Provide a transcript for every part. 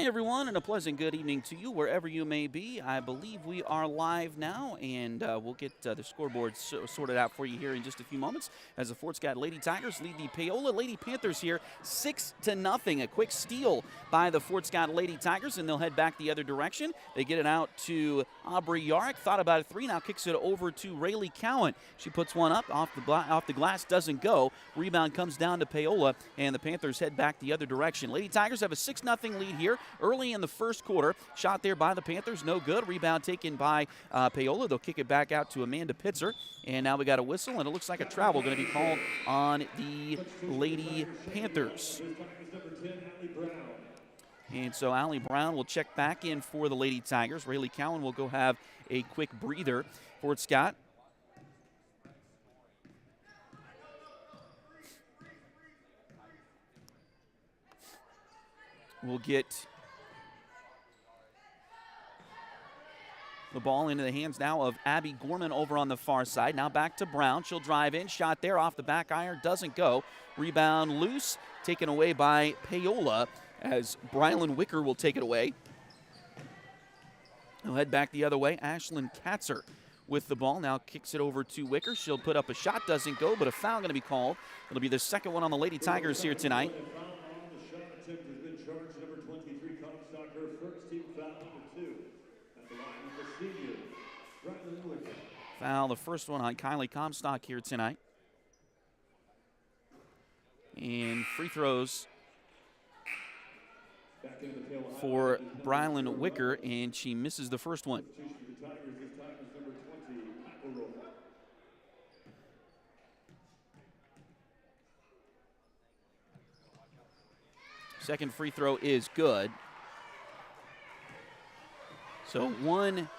Hi, everyone, and a pleasant good evening to you wherever you may be. I believe we are live now, and we'll get the scoreboard sorted out for you here in just a few moments as the Fort Scott Lady Tigers lead the Paola Lady Panthers here 6-0. A quick steal by the Fort Scott Lady Tigers, and they'll head back the other direction. They get it out to Aubrey Yarrick. Thought about a three, now kicks it over to Rayleigh Cowan. She puts one up off the glass, doesn't go. Rebound comes down to Paola, and the Panthers head back the other direction. Lady Tigers have a 6-0 lead here early in the first quarter. Shot there by the Panthers, no good. Rebound taken by Paola. They'll kick it back out to Amanda Pitzer. And now we got a whistle, and it looks like a travel going to be called on the Lady Panthers. And so Allie Brown will check back in for the Lady Tigers. Rayleigh Cowan will go have a quick breather. Fort Scott will get the ball into the hands now of Abby Gorman over on the far side. Now back to Brown. She'll drive in. Shot there off the back iron. Doesn't go. Rebound loose. Taken away by Paola as Brylan Wicker will take it away. He'll head back the other way. Ashlyn Katzer with the ball. Now kicks it over to Wicker. She'll put up a shot. Doesn't go, but a foul going to be called. It'll be the second one on the Lady Tigers here tonight. Foul, the first one on Kylie Comstock here tonight. And free throws for Brylan Wicker, and she misses the first one. Second free throw is good. So one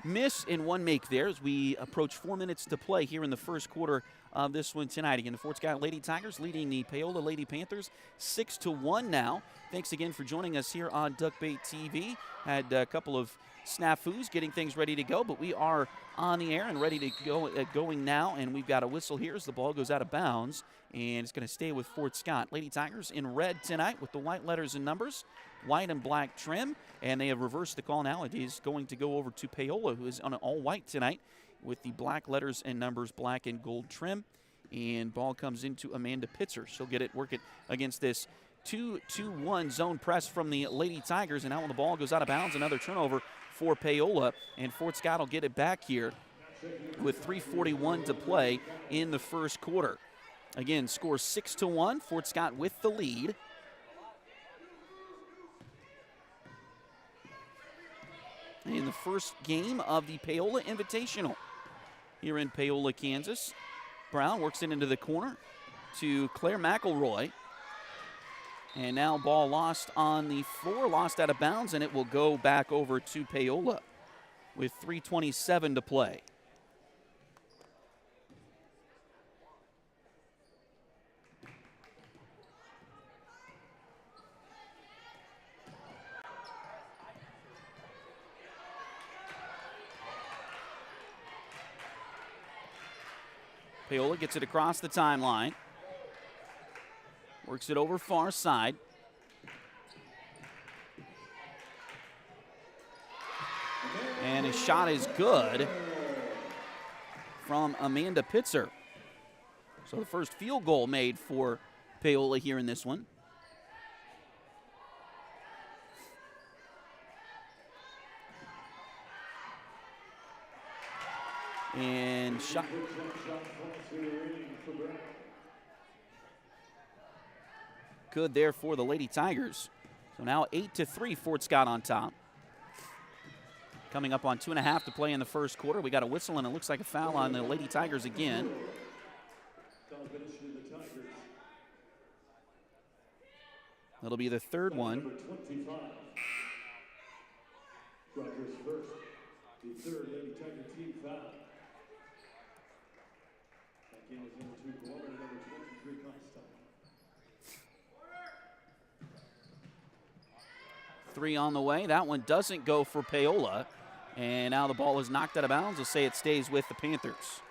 miss and one make there as we approach 4 minutes to play here in the first quarter of this one tonight. Again, the Fort Scott Lady Tigers leading the Paola Lady Panthers 6-1 now. Thanks again for joining us here on Duckbait TV. Had a couple of snafus getting things ready to go, but we are on the air and ready to go going now, and we've got a whistle here as the ball goes out of bounds, and it's going to stay with Fort Scott. Lady Tigers in red tonight with the white letters and numbers, white and black trim, and they have reversed the call now. It is going to go over to Paola, who is on an all-white tonight with the black letters and numbers, black and gold trim, and ball comes into Amanda Pitzer. She'll get it, work it against this 2-2-1 zone press from the Lady Tigers, and now when the ball goes out of bounds, another turnover for Paola, and Fort Scott will get it back here with 3:41 to play in the first quarter. Again, score 6-1, Fort Scott with the lead. In the first game of the Paola Invitational here in Paola, Kansas. Brown works it into the corner to Claire McElroy. And now ball lost on the floor, lost out of bounds, and it will go back over to Paola with 3:27 to play. Paola gets it across the timeline. Works it over far side. And his shot is good from Amanda Pitzer. So the first field goal made for Paola here in this one. And shot. Good there for the Lady Tigers. So now 8-3, Fort Scott on top. Coming up on 2.5 to play in the first quarter. We got a whistle, and it looks like a foul on the Lady Tigers again. That'll be the third one. Rogers first, the third Lady Tiger team foul. That game is number 2, Paola, and number 23, Comstock. 3 on the way. That one doesn't go for Paola. And now the ball is knocked out of bounds. We'll say it stays with the Panthers.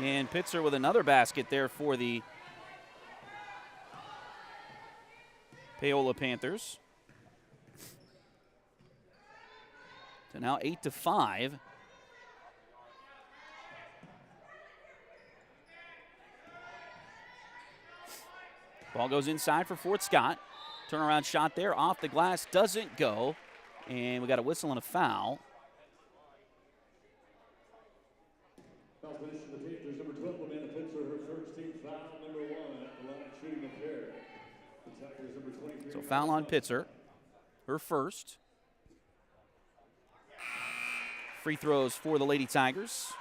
And Pitzer with another basket there for the Paola Panthers. So now 8-5. Ball goes inside for Fort Scott. Turnaround shot there off the glass, doesn't go. And we got a whistle and a foul. Foul finish for the Panthers, number 12, Amanda Pitzer, her first team foul, number 1 at the line, shooting the pair. The Tigers, number 23. So foul on Pitzer, her first. Free throws for the Lady Tigers.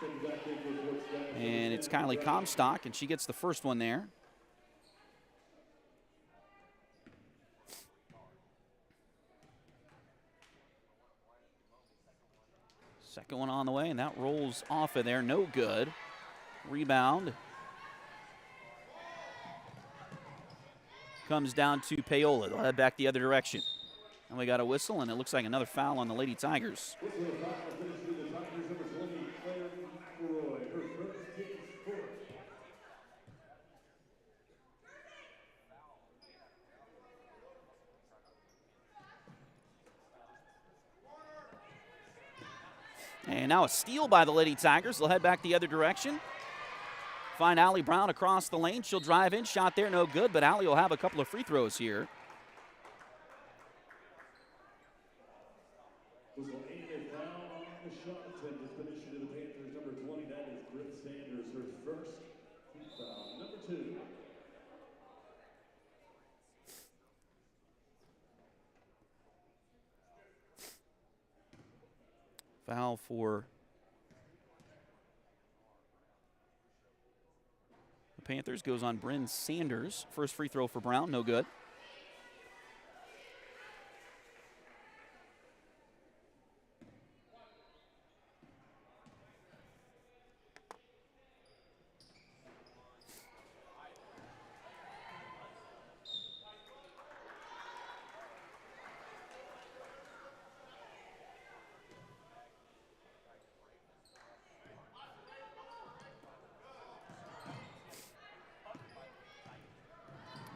And it's Kylie Comstock, and she gets the first one there. Second one on the way, and that rolls off of there. No good. Rebound. Comes down to Paola. They'll head back the other direction. And we got a whistle, and it looks like another foul on the Lady Tigers. And now a steal by the Lady Tigers. They'll head back the other direction. Find Allie Brown across the lane. She'll drive in. Shot there, no good, but Allie will have a couple of free throws here. Was a foul on the shot attempt to finish into the Panthers, number 20. That is Britt Sanders, her first team foul, number 2. Foul for the Panthers goes on Bryn Sanders. First free throw for Brown, no good.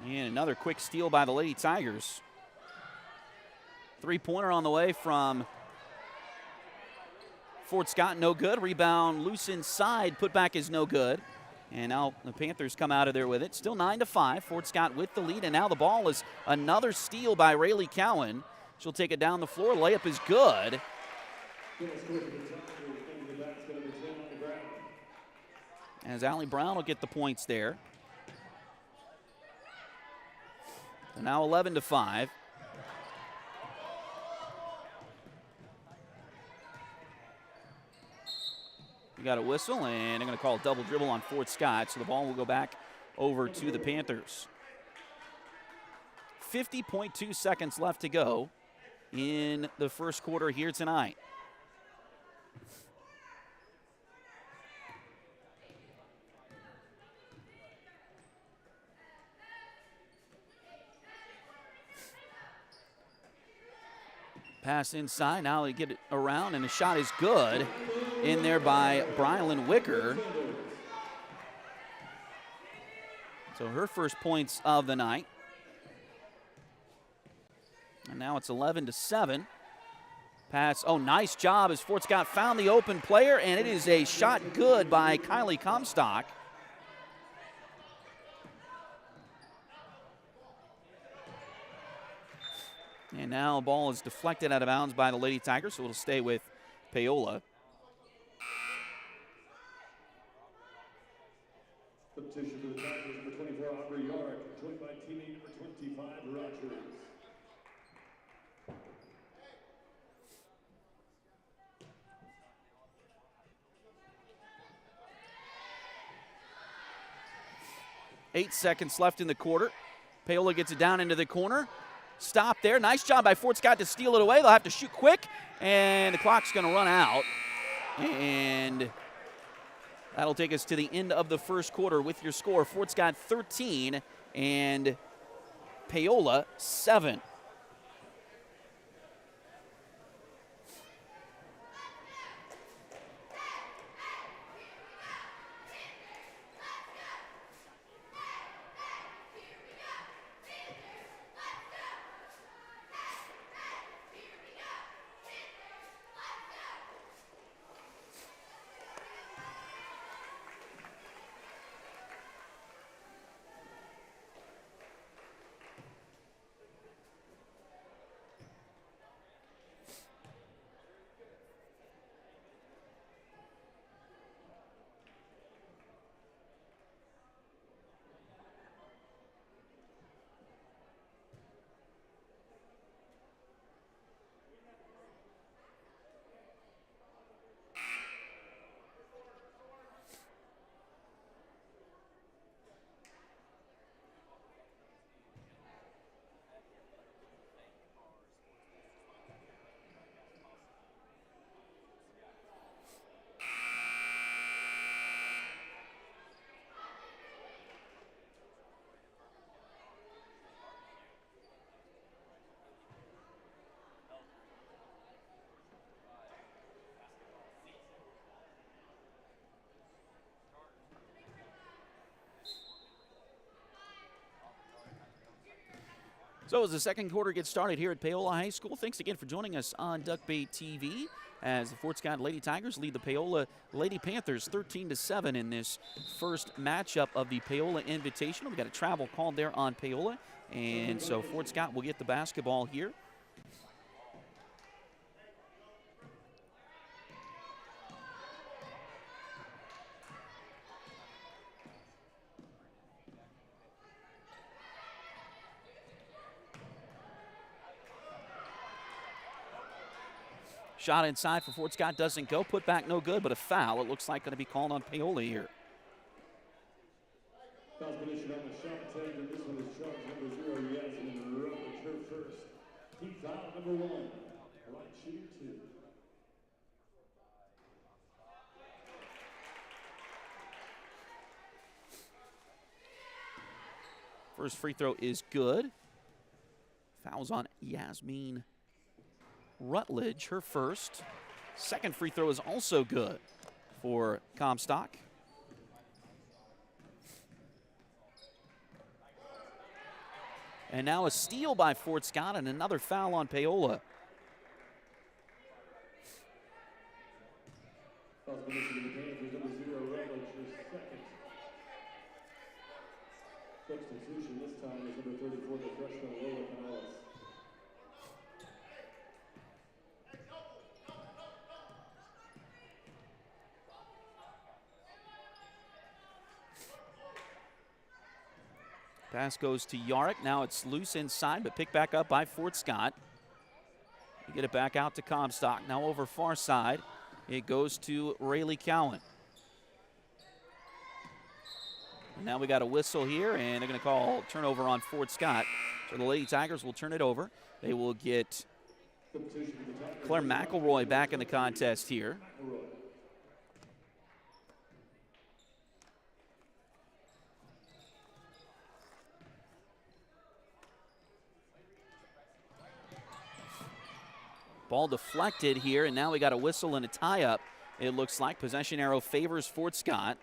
And another quick steal by the Lady Tigers. Three-pointer on the way from Fort Scott, no good. Rebound loose inside, put back is no good. And now the Panthers come out of there with it. Still 9-5. Fort Scott with the lead, and now the ball is another steal by Rayleigh Cowan. She'll take it down the floor. Layup is good. As Allie Brown will get the points there. So now 11-5. We got a whistle, and they're going to call a double dribble on Fort Scott, so the ball will go back over to the Panthers. 50.2 seconds left to go in the first quarter here tonight. Pass inside, now they get it around, and the shot is good. In there by Brylan Wicker. So her first points of the night. And now it's 11-7. Pass, oh, nice job as Fort Scott found the open player, and it is a shot good by Kylie Comstock. And now the ball is deflected out of bounds by the Lady Tigers, so it'll stay with Paola. Substitution for the Tigers, number 24, Aubrey York, joined by teammate number 25, Rogers. Eight seconds left in the quarter. Paola gets it down into the corner. Stop there. Nice job by Fort Scott to steal it away. They'll have to shoot quick, and the clock's going to run out. And that'll take us to the end of the first quarter with your score. Fort Scott 13 and Paola 7. So as the second quarter gets started here at Paola High School, thanks again for joining us on Duckbait TV as the Fort Scott Lady Tigers lead the Paola Lady Panthers 13-7 in this first matchup of the Paola Invitational. We got a travel called there on Paola, and so Fort Scott will get the basketball here. Shot inside for Fort Scott doesn't go. Put back no good, but a foul. It looks like going to be called on Paola here. Foul position on the shot attempt, and this one is charge number 0, Yasmin Rutledge, her first. Team foul number 1, right shooting 2. First free throw is good. Fouls on Yasmin Rutledge, her first. Second free throw is also good for Comstock. And now a steal by Fort Scott and another foul on Paola. Foul position of the Panthers, number 0, Rutledge, her second. Substitution this time is number 34, the freshman Lola Paola. Pass goes to Yarick. Now it's loose inside, but picked back up by Fort Scott. We get it back out to Comstock. Now over far side. It goes to Rayleigh Cowan. And now we got a whistle here, and they're going to call turnover on Fort Scott. So the Lady Tigers will turn it over. They will get Claire McElroy back in the contest here. Ball deflected here, and now we got a whistle and a tie-up. It looks like possession arrow favors Fort Scott.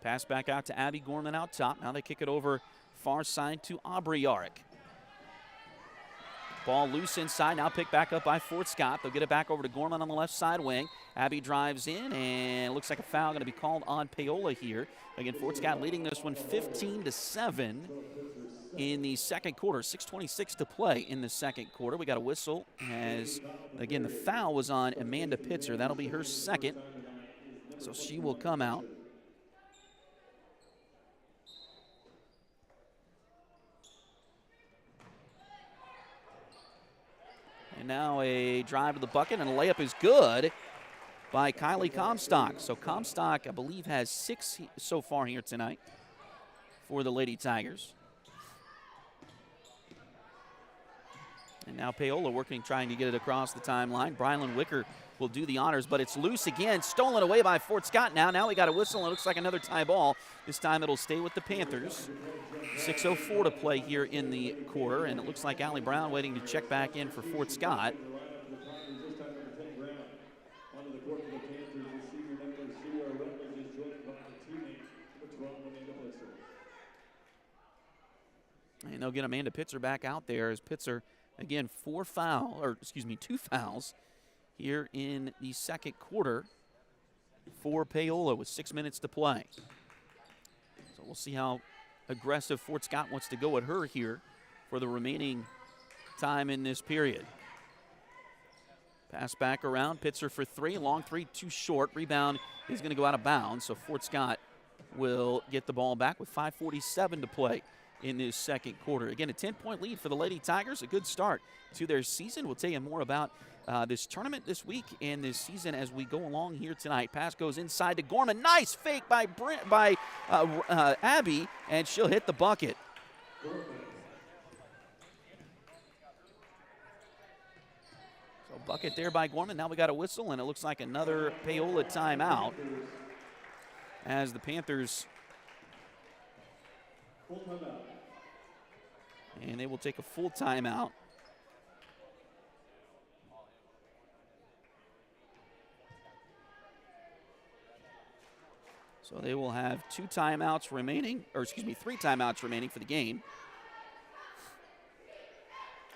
Pass back out to Abby Gorman out top. Now they kick it over far side to Aubrey Yarick. Ball loose inside, now picked back up by Fort Scott. They'll get it back over to Gorman on the left side wing. Abby drives in, and it looks like a foul going to be called on Paola here. Again, Fort Scott leading this one 15-7 in the second quarter. 6:26 to play in the second quarter. We got a whistle as, again, the foul was on Amanda Pitzer. That'll be her second, so she will come out. And now a drive to the bucket, and a layup is good by Kylie Comstock. So Comstock, I believe, has 6 so far here tonight for the Lady Tigers. And now Paola working, trying to get it across the timeline. Brylan Wicker will do the honors, but it's loose again. Stolen away by Fort Scott now. Now we got a whistle, and it looks like another tie ball. This time it'll stay with the Panthers. 6:04 to play here in the quarter, and it looks like Allie Brown waiting to check back in for Fort Scott. And they'll get Amanda Pitzer back out there as Pitzer, again, 2 fouls here in the second quarter for Paola with 6 minutes to play. So we'll see how aggressive Fort Scott wants to go at her here for the remaining time in this period. Pass back around, Pitzer for 3, long 3, too short. Rebound is going to go out of bounds, so Fort Scott will get the ball back with 5:47 to play in this second quarter. Again, a 10-point lead for the Lady Tigers, a good start to their season. We'll tell you more about this tournament this week and this season as we go along here tonight. Pass goes inside to Gorman. Nice fake by Abby, and she'll hit the bucket. So bucket there by Gorman. Now we got a whistle, and it looks like another Paola timeout. as the Panthers, Full timeout. and they will take a full timeout. So they will have 3 timeouts remaining for the game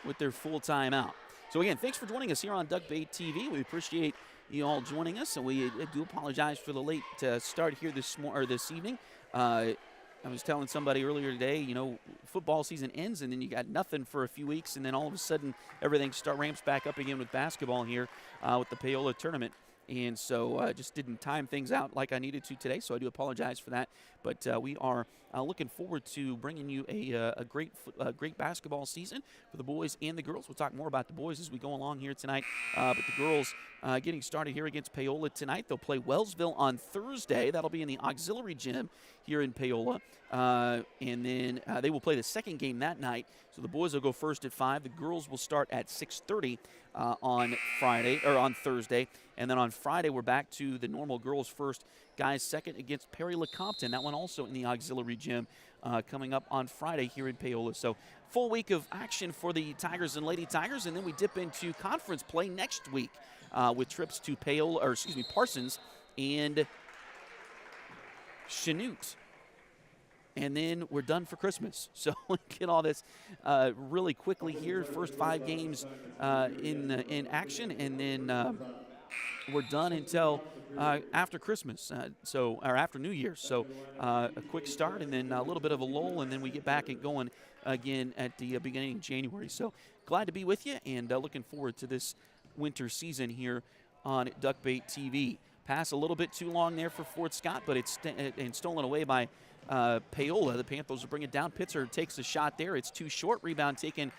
with their full timeout. So again, thanks for joining us here on Duckbait TV. We appreciate you all joining us, and we do apologize for the late start here this evening. I was telling somebody earlier today, football season ends, and then you got nothing for a few weeks, and then all of a sudden everything ramps back up again with basketball here with the Paola tournament. And so just didn't time things out like I needed to today, so I do apologize for that. But we are looking forward to bringing you a great basketball season for the boys and the girls. We'll talk more about the boys as we go along here tonight. But the girls getting started here against Paola tonight. They'll play Wellsville on Thursday. That'll be in the auxiliary gym here in Paola. And then they will play the second game that night. So the boys will go first at 5. The girls will start at 6:30 on Thursday. And then on Friday, we're back to the normal girls first, guys second against Perry LeCompton. That one also in the auxiliary gym coming up on Friday here in Paola. So full week of action for the Tigers and Lady Tigers. And then we dip into conference play next week with trips to Parsons and Chanute. And then we're done for Christmas. So we get all this really quickly here. First 5 games in action, and then we're done until after Christmas, or after New Year's. So a quick start, and then a little bit of a lull, and then we get back and going again at the beginning of January. So glad to be with you, and looking forward to this winter season here on Duckbait TV. Pass a little bit too long there for Fort Scott, but it's stolen away by Paola. The Panthers will bring it down. Pitzer takes a shot there. It's too short. Rebound taken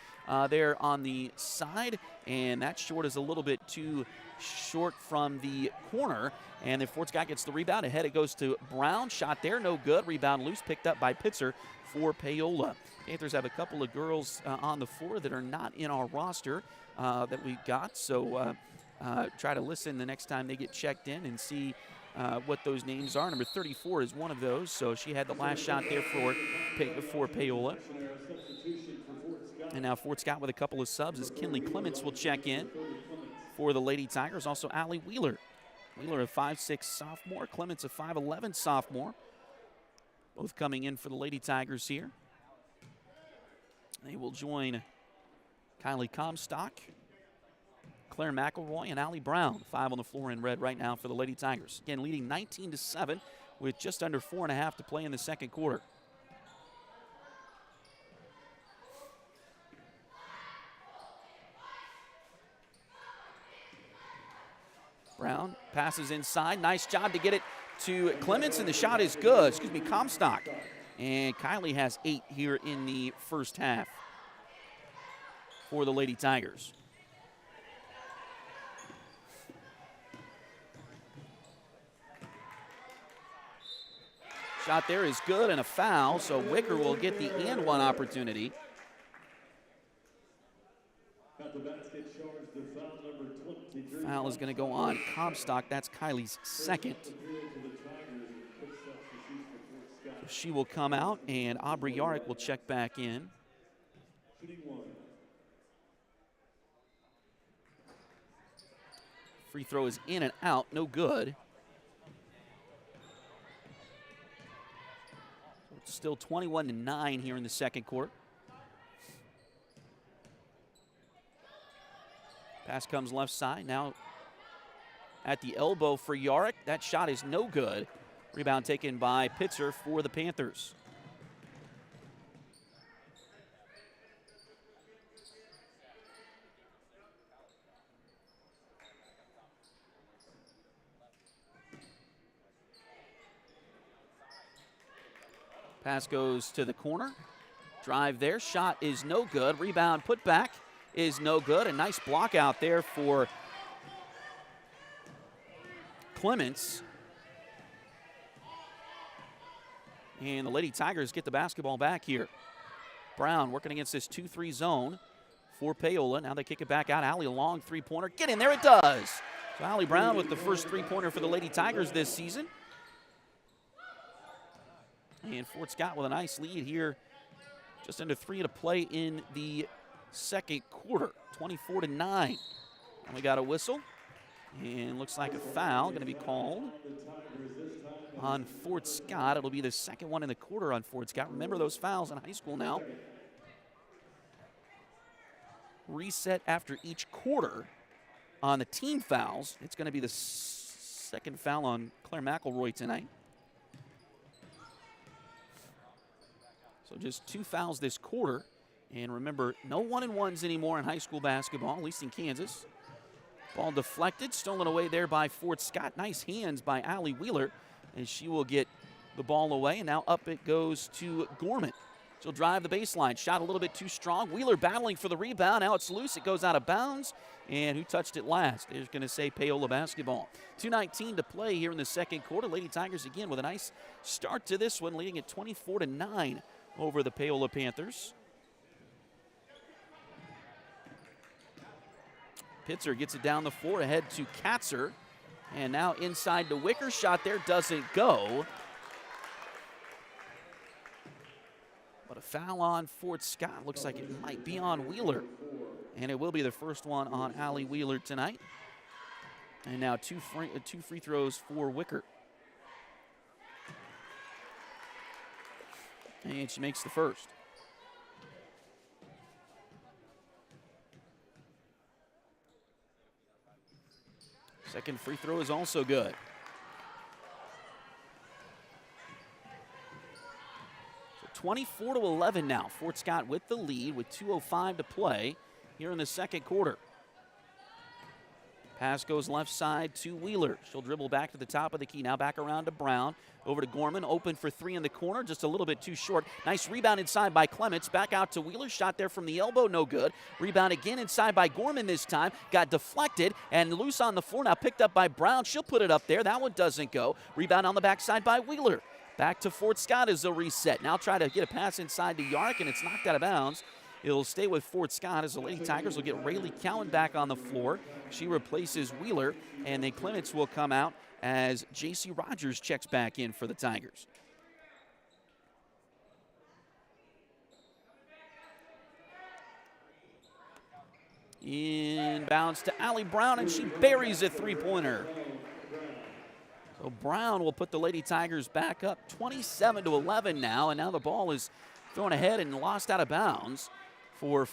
there on the side, and that short is a little bit too short from the corner. And then Fort Scott gets the rebound. Ahead it goes to Brown. Shot there, no good. Rebound loose, picked up by Pitzer for Paola. Panthers have a couple of girls on the floor that are not in our roster that we got. So try to listen the next time they get checked in and see what those names are. Number 34 is one of those, so she had the last shot there for Paola. And now Fort Scott with a couple of subs as Kinley Clements will check in for the Lady Tigers. Also Allie Wheeler. Wheeler, a 5'6" sophomore. Clements, a 5'11" sophomore. Both coming in for the Lady Tigers here. They will join Kylie Comstock, Claire McElroy, and Allie Brown. 5 on the floor in red right now for the Lady Tigers. Again, leading 19-7 with just under 4.5 to play in the second quarter. Brown passes inside. Nice job to get it to Clements, and the shot is good. Comstock. And Kylie has 8 here in the first half for the Lady Tigers. Shot there is good, and a foul, so Wicker will get the and one opportunity. At the basket charge, the foul number 23. Foul is going to go on Comstock. That's Kylie's second. So she will come out, and Aubrey Yarrick will check back in. Free throw is in and out, no good. Still 21-9 here in the second quarter. Pass comes left side. Now at the elbow for Yarrick. That shot is no good. Rebound taken by Pitzer for the Panthers. Pass goes to the corner. Drive there. Shot is no good. Rebound put back is no good. A nice block out there for Clements. And the Lady Tigers get the basketball back here. Brown working against this 2-3 zone for Paola. Now they kick it back out. Allie, a long three-pointer. Get in there, it does. So Allie Brown with the first three-pointer for the Lady Tigers this season. And Fort Scott with a nice lead here. Just under 3 to play in the second quarter, 24-9. And we got a whistle. And looks like a foul going to be called on Fort Scott. It'll be the second one in the quarter on Fort Scott. Remember those fouls in high school now. Reset after each quarter on the team fouls. It's going to be the second foul on Claire McElroy tonight. So just 2 fouls this quarter. And remember, no 1-and-1s anymore in high school basketball, at least in Kansas. Ball deflected, stolen away there by Fort Scott. Nice hands by Allie Wheeler, and she will get the ball away. And now up it goes to Gorman. She'll drive the baseline. Shot a little bit too strong. Wheeler battling for the rebound. Now it's loose. It goes out of bounds. And who touched it last? They're going to say Paola basketball. 2:19 to play here in the second quarter. Lady Tigers again with a nice start to this one, leading at 24-9 over the Paola Panthers. Pitzer gets it down the floor ahead to Katzer. And now inside to Wicker. Shot there doesn't go. But a foul on Fort Scott. Looks like it might be on Wheeler. And it will be the first one on Allie Wheeler tonight. And now two free throws for Wicker. And she makes the first. Second free throw is also good. So 24-11 now. Fort Scott with the lead with 2:05 to play here in the second quarter. Pass goes left side to Wheeler. She'll dribble back to the top of the key. Now back around to Brown. Over to Gorman. Open for 3 in the corner. Just a little bit too short. Nice rebound inside by Clements. Back out to Wheeler. Shot there from the elbow. No good. Rebound again inside by Gorman this time. Got deflected and loose on the floor. Now picked up by Brown. She'll put it up there. That one doesn't go. Rebound on the backside by Wheeler. Back to Fort Scott as a reset. Now try to get a pass inside to Yark, and it's knocked out of bounds. It'll stay with Fort Scott as the Lady Tigers will get Rayleigh Cowan back on the floor. She replaces Wheeler, and then Clements will come out as J.C. Rogers checks back in for the Tigers. Inbounds to Allie Brown, and she buries a three-pointer. So Brown will put the Lady Tigers back up 27-11 now, and now the ball is thrown ahead and lost out of bounds for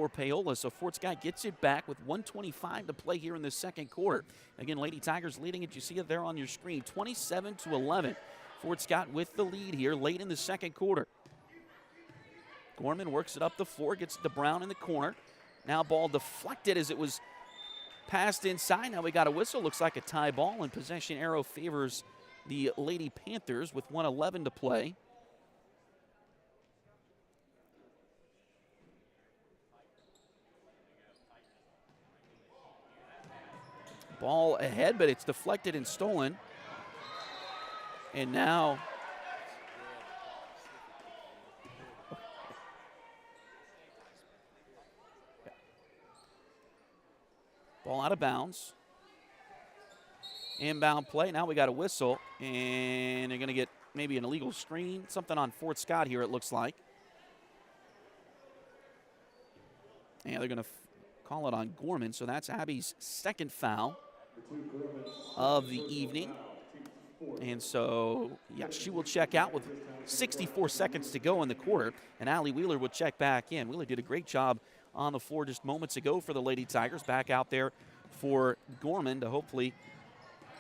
Paola. So Fort Scott gets it back with 1:25 to play here in the second quarter. Again, Lady Tigers leading it. You see it there on your screen, 27-11. Fort Scott with the lead here late in the second quarter. Gorman works it up the floor, gets it to Brown in the corner. Now ball deflected as it was passed inside. Now we got a whistle. Looks like a tie ball, and possession arrow favors the Lady Panthers with 1:11 to play. Ball ahead, but it's deflected and stolen. And now ball out of bounds. Inbound play. Now we got a whistle, and they're going to get maybe an illegal screen. Something on Fort Scott here, it looks like. And they're going to call it on Gorman, so that's Abby's second foul of the evening. And so, yeah, she will check out with 64 seconds to go in the quarter, and Allie Wheeler will check back in. Wheeler did a great job on the floor just moments ago for the Lady Tigers. Back out there for Gorman to hopefully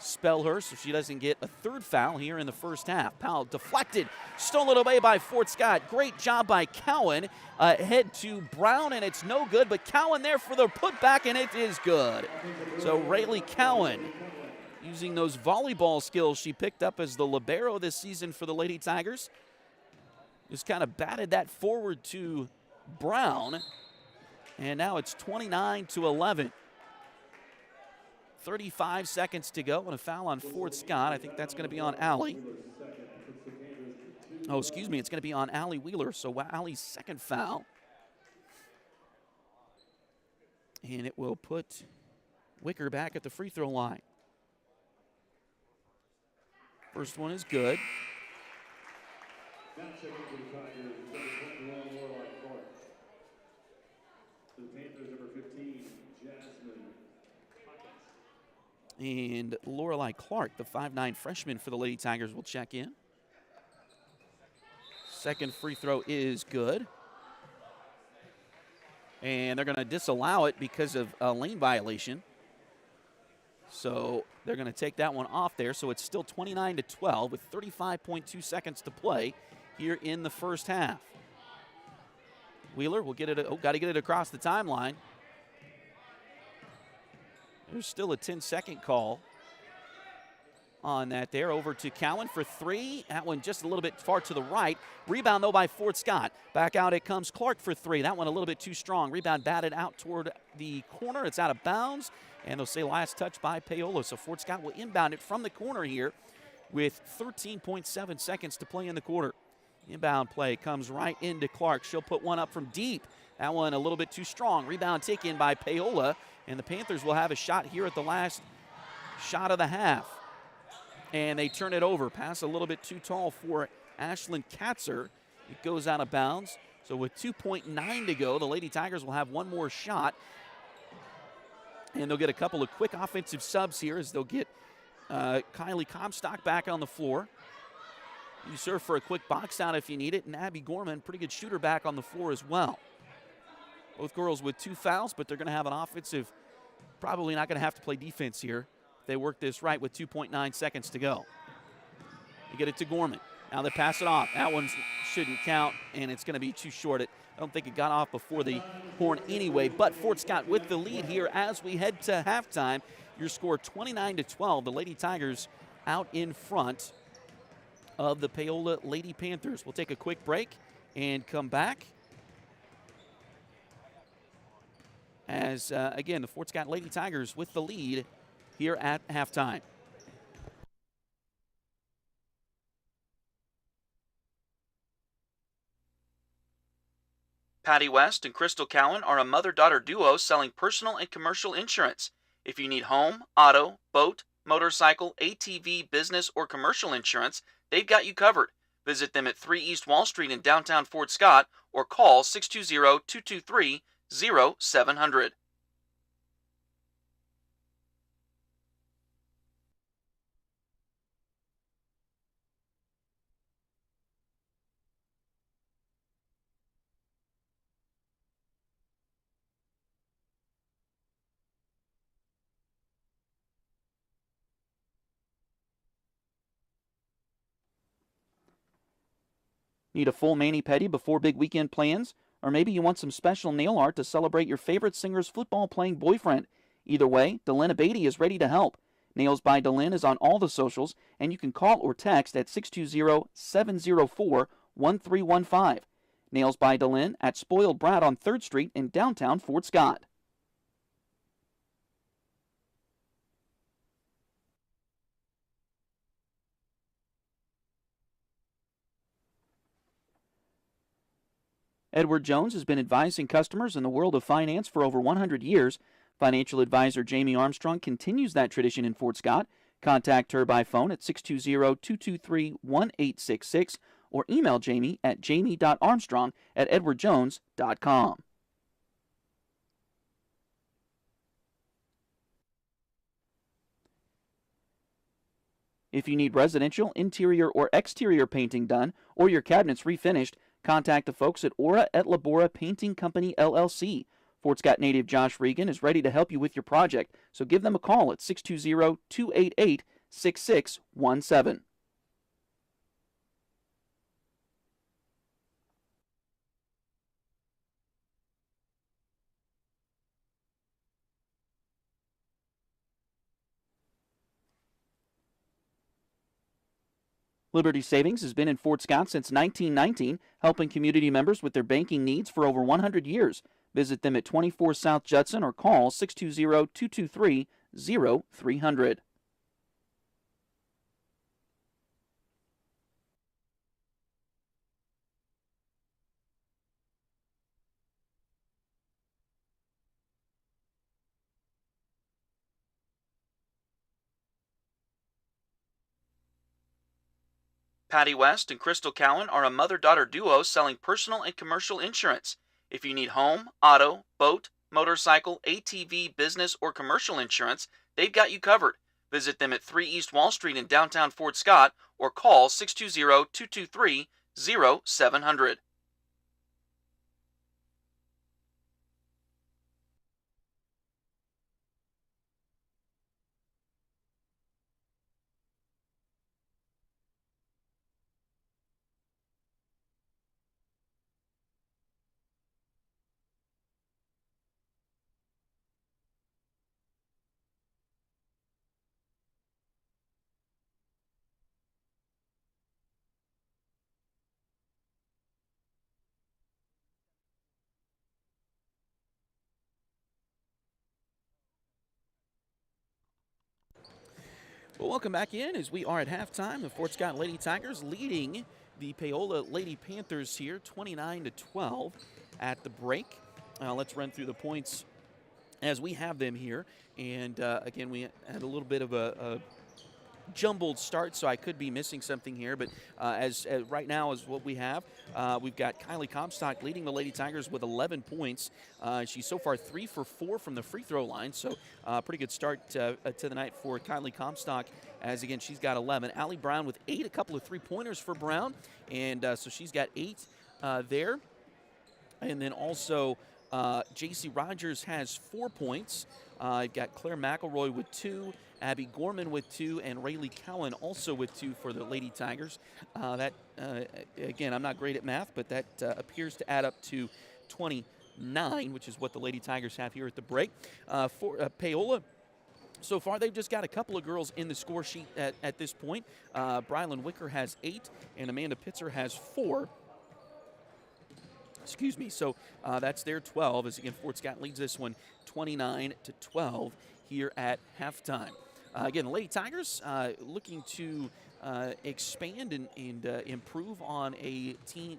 spell her so she doesn't get a third foul here in the first half. Powell deflected, stolen away by Fort Scott. Great job by Cowan. Head to Brown, and it's no good, but Cowan there for the putback, and it is good. So Rayleigh Cowan, using those volleyball skills she picked up as the libero this season for the Lady Tigers, just kind of batted that forward to Brown, and now it's 29-11. 35 seconds to go, and a foul on Fort Scott. I think that's going to be on Allie. Oh, excuse me, it's going to be on Allie Wheeler, so Allie's second foul. And it will put Wicker back at the free throw line. First one is good. Now checking for the Tigers, number 21, Lorelai Clark. For the Panthers, number 15, Jasmine. And Lorelai Clark, the 5'9" freshman for the Lady Tigers, will check in. Second free throw is good. And they're going to disallow it because of a lane violation. So they're going to take that one off there. So it's still 29-12 with 35.2 seconds to play here in the first half. Wheeler will get it. Oh, got to get it across the timeline. There's still a 10-second call on that there. Over to Cowan for three. That one just a little bit far to the right. Rebound, though, by Fort Scott. Back out it comes Clark for three. That one a little bit too strong. Rebound batted out toward the corner. It's out of bounds. And they'll say last touch by Paola. So Fort Scott will inbound it from the corner here with 13.7 seconds to play in the quarter. Inbound play comes right into Clark. She'll put one up from deep. That one a little bit too strong. Rebound taken by Paola. And the Panthers will have a shot here at the last shot of the half. And they turn it over. Pass a little bit too tall for Ashlyn Katzer. It goes out of bounds. So with 2.9 to go, the Lady Tigers will have one more shot. And they'll get a couple of quick offensive subs here as they'll get Kylie Comstock back on the floor. You serve for a quick box out if you need it. And Abby Gorman, pretty good shooter, back on the floor as well. Both girls with 2 fouls, but they're going to have an offensive, probably not going to have to play defense here. They work this right with 2.9 seconds to go. They get it to Gorman. Now they pass it off. That one shouldn't count, and it's going to be too short. I don't think it got off before the horn anyway, but Fort Scott with the lead here as we head to halftime. Your score 29-12. The Lady Tigers out in front of the Paola Lady Panthers. We'll take a quick break and come back. As, again, the Fort Scott Lady Tigers with the lead here at halftime. Patty West and Crystal Cowan are a mother-daughter duo selling personal and commercial insurance. If you need home, auto, boat, motorcycle, ATV, business, or commercial insurance, they've got you covered. Visit them at 3 East Wall Street in downtown Fort Scott or call 620-223-0700. Need a full mani-pedi before big weekend plans? Or maybe you want some special nail art to celebrate your favorite singer's football-playing boyfriend. Either way, Delyn Abatey is ready to help. Nails by Delyn is on all the socials, and you can call or text at 620-704-1315. Nails by Delyn at Spoiled Brat on 3rd Street in downtown Fort Scott. Edward Jones has been advising customers in the world of finance for over 100 years. Financial advisor Jamie Armstrong continues that tradition in Fort Scott. Contact her by phone at 620-223-1866 or email Jamie at jamie.armstrong@edwardjones.com. If you need residential, interior, or exterior painting done or your cabinets refinished, contact the folks at Aura et Labora Painting Company, LLC. Fort Scott native Josh Regan is ready to help you with your project, so give them a call at 620-288-6617. Liberty Savings has been in Fort Scott since 1919, helping community members with their banking needs for over 100 years. Visit them at 24 South Judson or call 620-223-0300. Patty West and Crystal Cowan are a mother-daughter duo selling personal and commercial insurance. If you need home, auto, boat, motorcycle, ATV, business, or commercial insurance, they've got you covered. Visit them at 3 East Wall Street in downtown Fort Scott or call 620-223-0700. Well, welcome back in as we are at halftime. The Fort Scott Lady Tigers leading the Paola Lady Panthers here 29-12 at the break. Let's run through the points as we have them here. And again, we had a little bit of a jumbled start, so I could be missing something here. But as right now is what we have. We've got Kylie Comstock leading the Lady Tigers with 11 points. She's so far 3 for 4 from the free throw line, so pretty good start to the night for Kylie Comstock, as again she's got 11. Allie Brown with 8, a couple of three-pointers for Brown, and so she's got 8 there. And then also J.C. Rogers has 4 points. You've got Claire McElroy with 2, Abby Gorman with 2, and Rayleigh Cowan also with 2 for the Lady Tigers. Again, I'm not great at math, but that appears to add up to 29, which is what the Lady Tigers have here at the break. For Paola, so far, they've just got a couple of girls in the score sheet at this point. Brylan Wicker has 8, and Amanda Pitzer has 4. Excuse me. So that's their 12. As again, Fort Scott leads this one 29-12 here at halftime. Again, the Lady Tigers looking to expand and improve on a team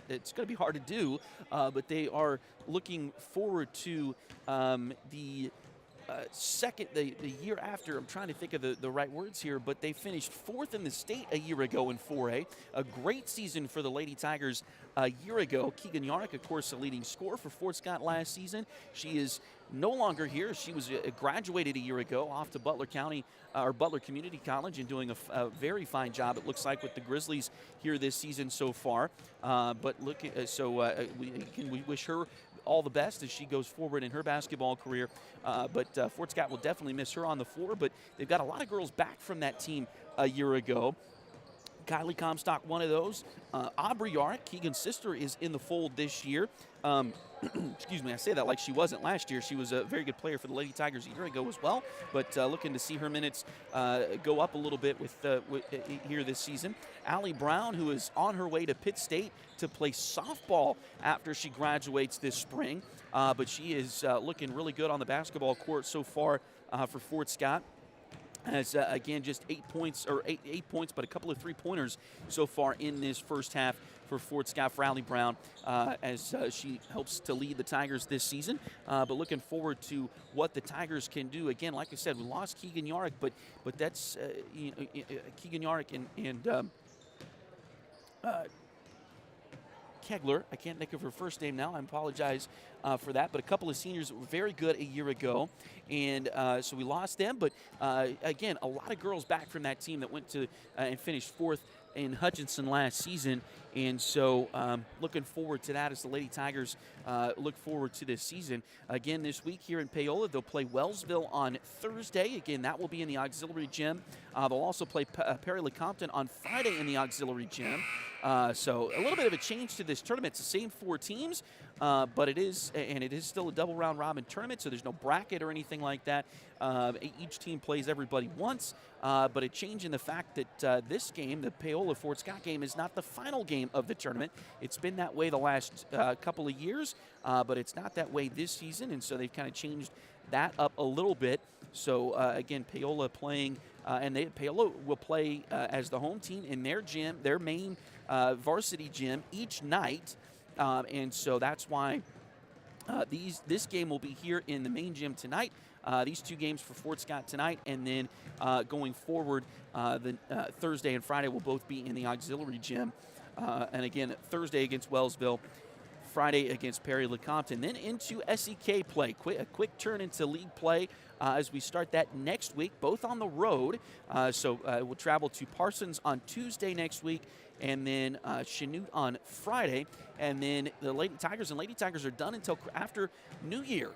that's going to be hard to do, but they are looking forward to the year after. I'm trying to think of the right words here, but they finished 4th in the state a year ago in 4A. A great season for the Lady Tigers a year ago. Keegan Yarnick, of course, the leading scorer for Fort Scott last season. She is no longer here. She was graduated a year ago off to Butler Community College and doing a very fine job, it looks like, with the Grizzlies here this season so far. But look, we wish her all the best as she goes forward in her basketball career. But Fort Scott will definitely miss her on the floor, but they've got a lot of girls back from that team a year ago. Kylie Comstock, one of those. Aubrey Yarnick, Keegan's sister, is in the fold this year. Excuse me, I say that like she wasn't last year. She was a very good player for the Lady Tigers a year ago as well, but looking to see her minutes go up a little bit with here this season. Allie Brown, who is on her way to Pitt State to play softball after she graduates this spring, but she is looking really good on the basketball court so far for Fort Scott. As again, just 8 points, but a couple of three-pointers so far in this first half for Fort Scott for Allie Brown, as she helps to lead the Tigers this season. But looking forward to what the Tigers can do. Again, like I said, we lost Keegan Yarnick, but that's Keegan Yarnick and Kegler. I can't think of her first name now. I apologize for that. But a couple of seniors were very good a year ago, and so we lost them. But again, a lot of girls back from that team that went to and finished 4th in Hutchinson last season. And so looking forward to that as the Lady Tigers look forward to this season. Again, this week here in Paola, they'll play Wellsville on Thursday. Again, that will be in the auxiliary gym. They'll also play Perry Lecompton on Friday in the auxiliary gym. So a little bit of a change to this tournament. It's the same 4 teams, but it is still a double round robin tournament, so there's no bracket or anything like that. Each team plays everybody once, but a change in the fact that this game, the Paola Fort Scott game, is not the final game of the tournament. It's been that way the last couple of years, but it's not that way this season, and so they've kind of changed that up a little bit. So again, Paola playing, Paola will play as the home team in their gym, their main varsity gym each night, and so that's why this game will be here in the main gym tonight. these 2 games for Fort Scott tonight, and then going forward, the Thursday and Friday will both be in the auxiliary gym. And again, Thursday against Wellsville, Friday against Perry Lecompton, then into SEK play. A quick turn into league play as we start that next week, both on the road. So we'll travel to Parsons on Tuesday next week, and then Chanute on Friday. And then the Lady Tigers are done until after New Year.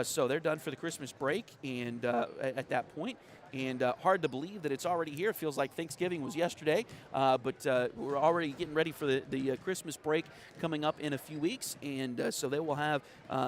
So they're done for the Christmas break, and at that point. And hard to believe that it's already here. It feels like Thanksgiving was yesterday, but we're already getting ready for the Christmas break coming up in a few weeks. And so they will have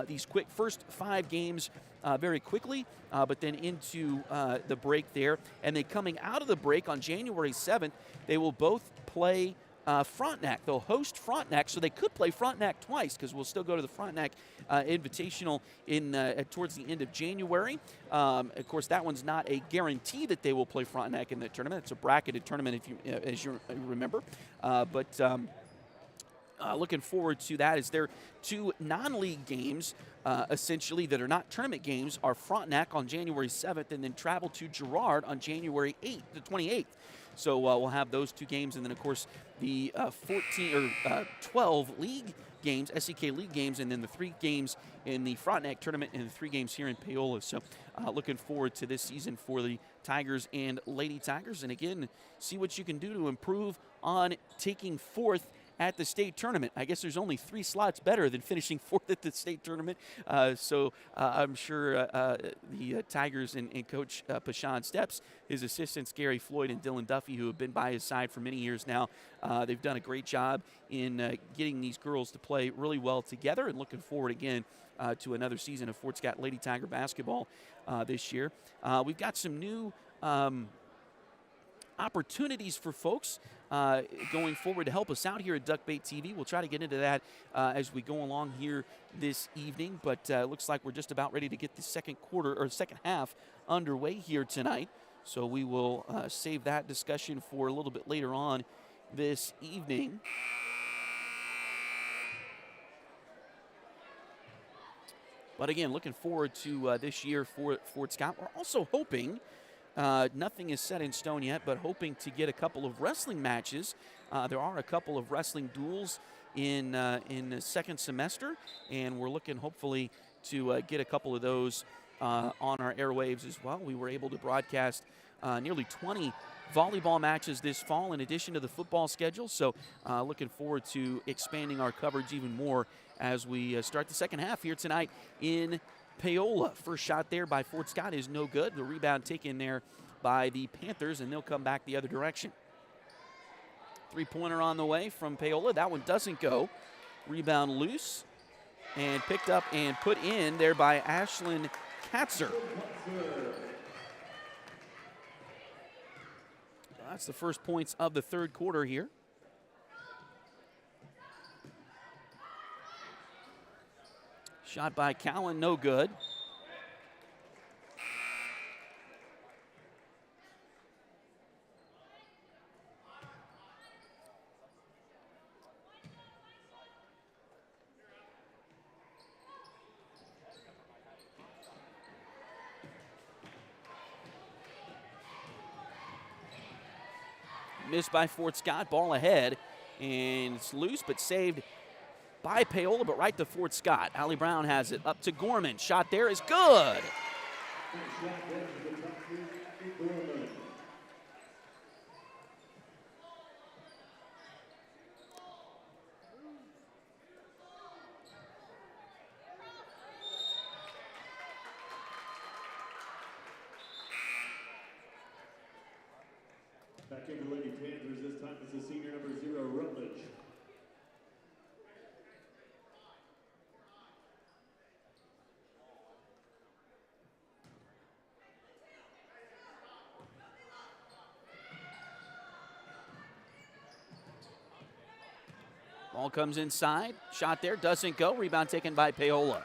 these quick first 5 games very quickly, but then into the break there. And then coming out of the break on January 7th, they will both play Frontenac. They'll host Frontenac, so they could play Frontenac twice because we'll still go to the Frontenac Invitational in towards the end of January. Of course, that one's not a guarantee that they will play Frontenac in the tournament. It's a bracketed tournament, if you as you remember. Looking forward to that. Is there 2 non-league games, essentially, that are not tournament games, are Frontenac on January 7th and then travel to Girard on January 28th. So we'll have those 2 games, and then, of course, the 12 league games, SEK league games, and then the 3 games in the Frontenac tournament and the 3 games here in Paola. So looking forward to this season for the Tigers and Lady Tigers. And, again, see what you can do to improve on taking 4th at the state tournament. I guess there's only 3 slots better than finishing 4th at the state tournament. So I'm sure the Tigers and Coach Pashan Steps, his assistants Gary Floyd and Dylan Duffy, who have been by his side for many years now, they've done a great job in getting these girls to play really well together, and looking forward again to another season of Fort Scott Lady Tiger basketball this year. We've got some new opportunities for folks going forward to help us out here at Duckbait TV. We'll try to get into that as we go along here this evening, but looks like we're just about ready to get the second half underway here tonight. So we will save that discussion for a little bit later on this evening. But again, looking forward to this year for Fort Scott. We're also hoping, nothing is set in stone yet, but hoping to get a couple of wrestling matches. There are a couple of wrestling duels in the second semester, and we're looking hopefully to get a couple of those on our airwaves as well. We were able to broadcast nearly 20 volleyball matches this fall in addition to the football schedule, so looking forward to expanding our coverage even more as we start the second half here tonight in Paola. First shot there by Fort Scott is no good. The rebound taken there by the Panthers, and they'll come back the other direction. 3-pointer on the way from Paola. That one doesn't go. Rebound loose and picked up and put in there by Ashlyn Katzer. That's the first points of the third quarter here. Shot by Cowan, no good. Missed by Fort Scott, ball ahead, and it's loose but saved by Paola, but right to Fort Scott. Allie Brown has it up to Gorman. Shot there is good. Back into Lady Panthers, this time it's the senior number 0, Rutledge. Ball comes inside. Shot there, doesn't go. Rebound taken by Paola.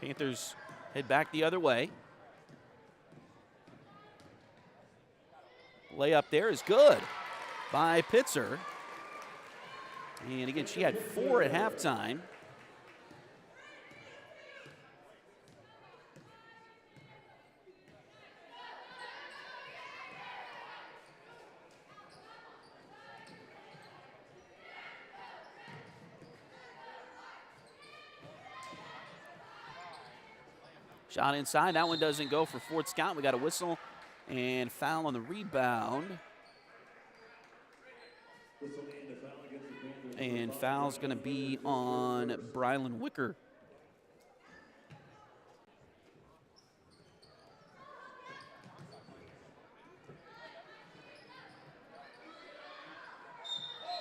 Panthers head back the other way. Layup there is good by Pitzer. And again, she had 4 at halftime. Shot inside. That one doesn't go for Fort Scott. We got a whistle and foul on the rebound. And foul's going to be on Brylan Wicker.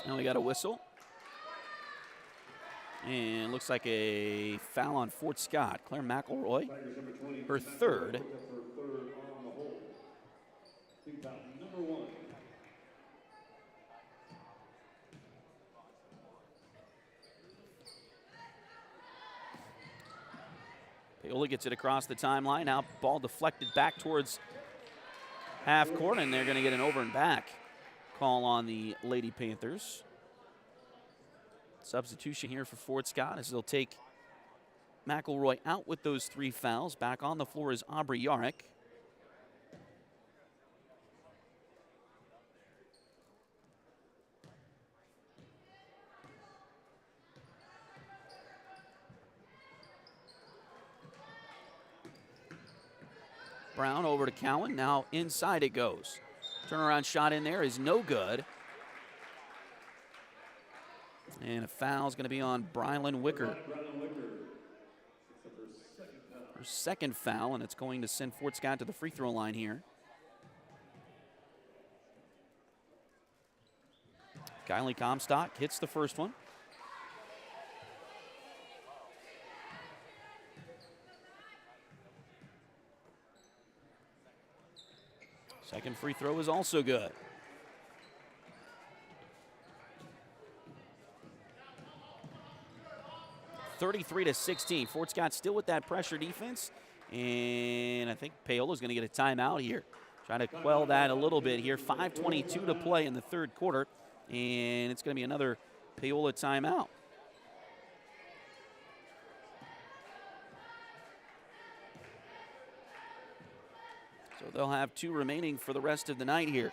Now we got a whistle. And looks like a foul on Fort Scott. Claire McElroy, her third. Paola gets it across the timeline. Now ball deflected back towards half court, and they're going to get an over and back call on the Lady Panthers. Substitution here for Fort Scott as they'll take McElroy out with those 3 fouls. Back on the floor is Aubrey Yarrick. Brown over to Cowan. Now inside it goes. Turnaround shot in there is no good. And a foul is going to be on Brylan Wicker. Her second foul, and it's going to send Fort Scott to the free throw line here. Kylie Comstock hits the first one. Second free throw is also good. (33-16). Fort Scott still with that pressure defense, and I think Paola's going to get a timeout here. Trying to quell that a little bit here. 5:22 to play in the third quarter, and it's going to be another Paola timeout. So they'll have 2 remaining for the rest of the night here.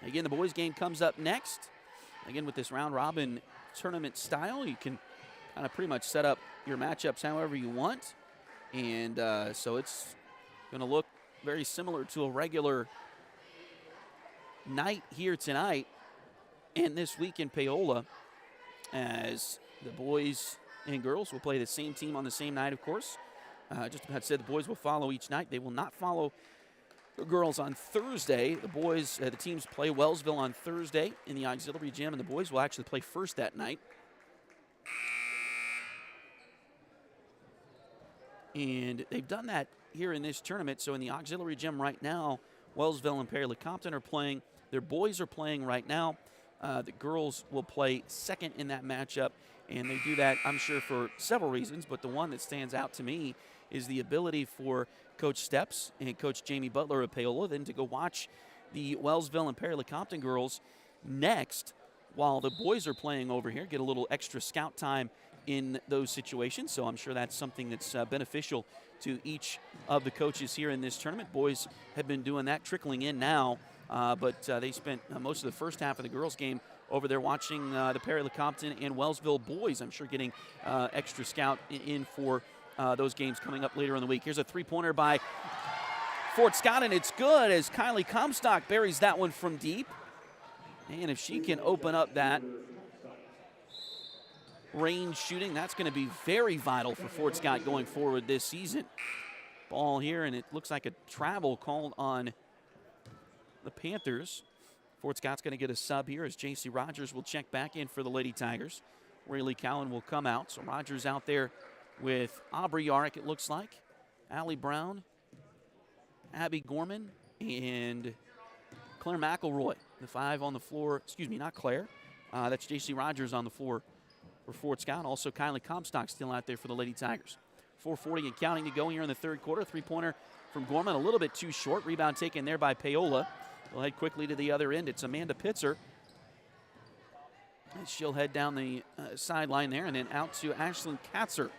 Again, the boys' game comes up next. Again, with this round robin tournament style, you can kind of pretty much set up your matchups however you want. And so it's going to look very similar to a regular night here tonight and this week in Paola, as the boys and girls will play the same team on the same night, of course. Just about said the boys will follow each night. They will not follow the girls on Thursday. The boys, the teams play Wellsville on Thursday in the auxiliary gym, and the boys will actually play first that night. And they've done that here in this tournament. So in the auxiliary gym right now, Wellsville and Perry-Lecompton are playing. Their boys are playing right now. The girls will play second in that matchup, and they do that, I'm sure, for several reasons, but the one that stands out to me is the ability for Coach Steps and Coach Jamie Butler of Paola then to go watch the Wellsville and Perry-Lecompton girls next while the boys are playing over here, get a little extra scout time in those situations. So I'm sure that's something that's beneficial to each of the coaches here in this tournament. Boys have been doing that, trickling in now, but they spent most of the first half of the girls' game over there watching the Perry-Lecompton and Wellsville boys. I'm sure getting extra scout in for those games coming up later in the week. Here's a three-pointer by Fort Scott, and it's good as Kylie Comstock buries that one from deep. And if she can open up that range shooting, that's going to be very vital for Fort Scott going forward this season. Ball here, and it looks like a travel called on the Panthers. Fort Scott's going to get a sub here as J.C. Rogers will check back in for the Lady Tigers. Rayleigh Cowan will come out. So Rogers out there with Aubrey Yarrick, it looks like. Allie Brown, Abby Gorman, and Claire McElroy. The 5 on the floor, excuse me, not Claire. That's J.C. Rogers on the floor for Fort Scott. Also Kylie Comstock still out there for the Lady Tigers. 4:40 and counting to go here in the third quarter. Three-pointer from Gorman, a little bit too short. Rebound taken there by Paola. We'll head quickly to the other end. It's Amanda Pitzer. And she'll head down the sideline there and then out to Ashlyn Katzer.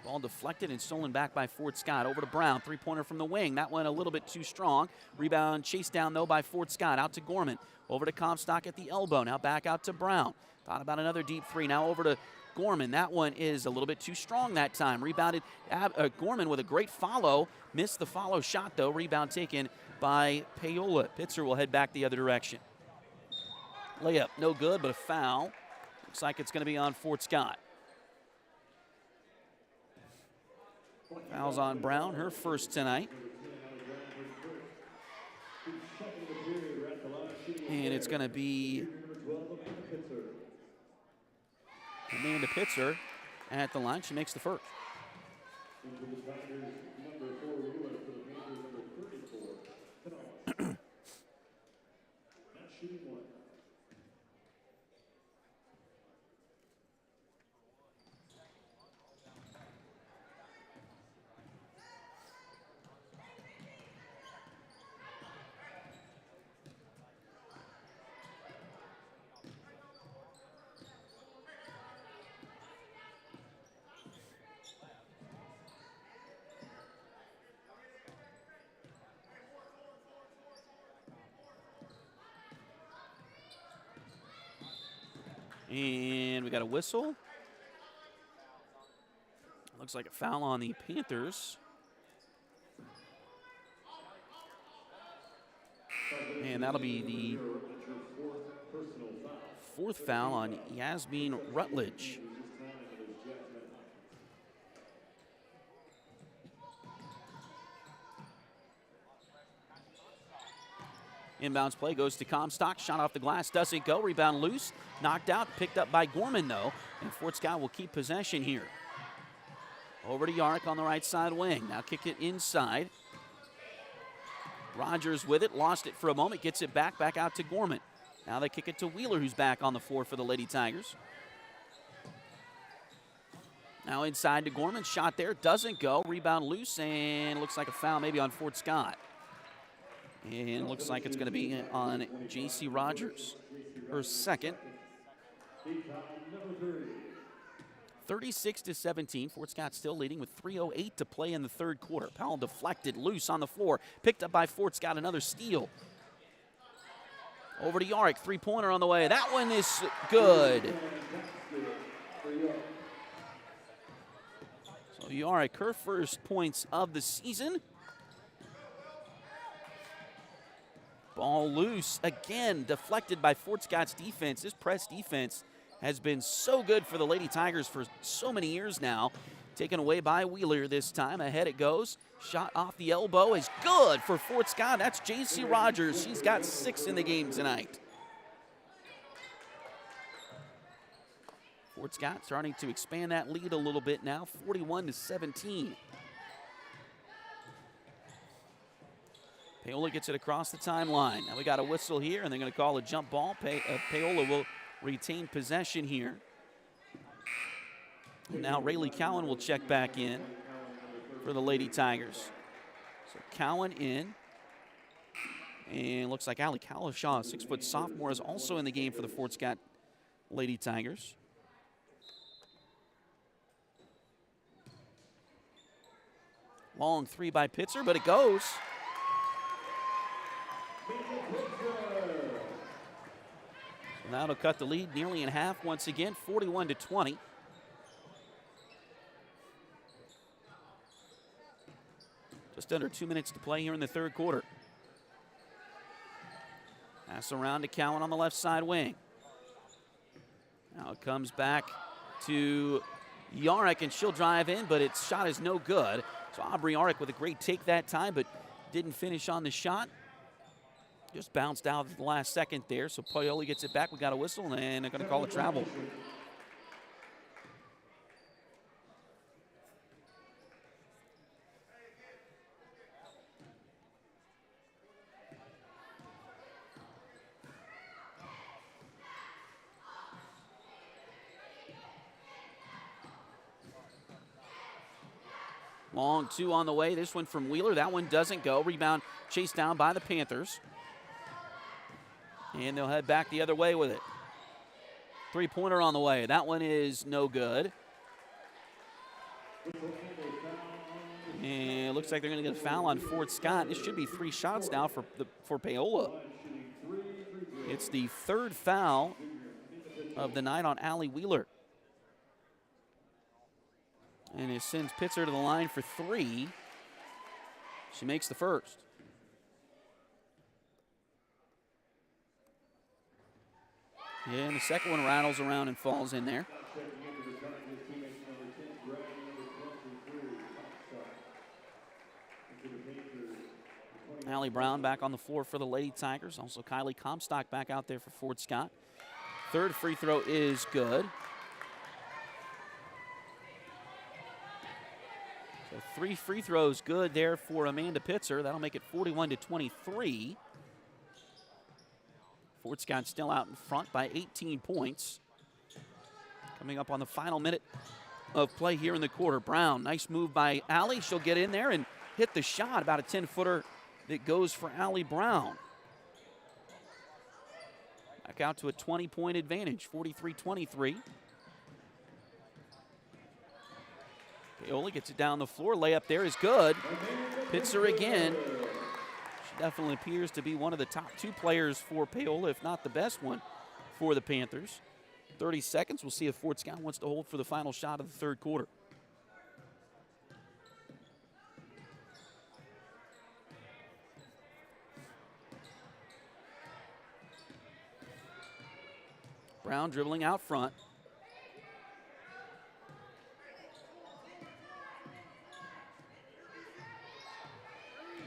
Ball deflected and stolen back by Fort Scott. Over to Brown. Three-pointer from the wing. That one a little bit too strong. Rebound chased down, though, by Fort Scott. Out to Gorman. Over to Comstock at the elbow. Now back out to Brown. Thought about another deep three. Now over to Gorman. That one is a little bit too strong that time. Rebounded Gorman with a great follow. Missed the follow shot, though. Rebound taken by Paola. Pitzer will head back the other direction. Layup, no good, but a foul. Looks like it's going to be on Fort Scott. Fouls on Brown, her first tonight. And it's going to be Amanda Pitzer at the line. She makes the first. And we got a whistle. Looks like a foul on the Panthers. And that'll be the fourth foul on Yasmin Rutledge. Inbounds play goes to Comstock. Shot off the glass, doesn't go. Rebound loose, knocked out, picked up by Gorman, though. And Fort Scott will keep possession here. Over to Yarrick on the right side wing. Now kick it inside. Rogers with it, lost it for a moment, gets it back out to Gorman. Now they kick it to Wheeler, who's back on the floor for the Lady Tigers. Now inside to Gorman, shot there, doesn't go. Rebound loose, and looks like a foul maybe on Fort Scott. And looks like it's going to be on J.C. Rogers, her second. 36-17. Fort Scott still leading with 3:08 to play in the third quarter. Powell deflected, loose on the floor. Picked up by Fort Scott, another steal. Over to Yarrick, three-pointer on the way. That one is good. So Yarrick, her first points of the season. Ball loose again, deflected by Fort Scott's defense. This press defense has been so good for the Lady Tigers for so many years now. Taken away by Wheeler this time. Ahead it goes. Shot off the elbow is good for Fort Scott. That's J.C. Rogers. She's got 6 in the game tonight. Fort Scott starting to expand that lead a little bit now, 41-17. Paola gets it across the timeline. Now we got a whistle here, and they're going to call a jump ball. Paola will retain possession here. And now Rayleigh Cowan will check back in for the Lady Tigers. So Cowan in. And looks like Allie Calishaw, a 6-foot sophomore, is also in the game for the Fort Scott Lady Tigers. Long three by Pitzer, but it goes. So that'll cut the lead nearly in half once again, 41-20. Just under 2 minutes to play here in the third quarter. Pass around to Cowan on the left side wing. Now it comes back to Yarrick, and she'll drive in, but its shot is no good. So Aubrey Yarrick with a great take that time, but didn't finish on the shot. Just bounced out at the last second there, so Paola gets it back. We got a whistle, and they're going to call a travel. Long two on the way. This one from Wheeler. That one doesn't go. Rebound chased down by the Panthers. And they'll head back the other way with it. Three-pointer on the way. That one is no good. And it looks like they're going to get a foul on Fort Scott. This should be 3 shots now for Paola. It's the third foul of the night on Allie Wheeler. And it sends Pitzer to the line for 3. She makes the first. Yeah, and the second one rattles around and falls in there. Allie Brown back on the floor for the Lady Tigers. Also Kylie Comstock back out there for Fort Scott. Third free throw is good. So 3 free throws good there for Amanda Pitzer. That'll make it 41-23. Fort Scott still out in front by 18 points. Coming up on the final minute of play here in the quarter. Brown, nice move by Allie. She'll get in there and hit the shot. About a 10-footer that goes for Allie Brown. Back out to a 20-point advantage, 43-23. Paola gets it down the floor. Layup there is good. Pitzer again. She definitely appears to be one of the top 2 players for Paola, if not the best one for the Panthers. 30 seconds. We'll see if Fort Scott wants to hold for the final shot of the third quarter. Brown dribbling out front.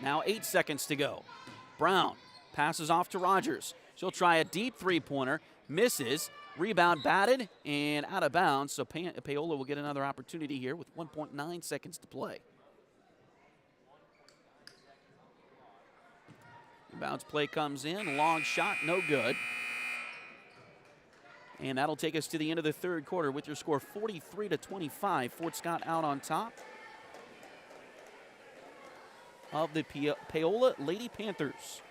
Now 8 seconds to go. Brown passes off to Rogers. She'll try a deep three-pointer. Misses. Rebound batted and out of bounds. So Paola will get another opportunity here with 1.9 seconds to play. Bounce play comes in. Long shot, no good. And that'll take us to the end of the third quarter with your score 43-25. Fort Scott out on top of the Paola Lady Panthers.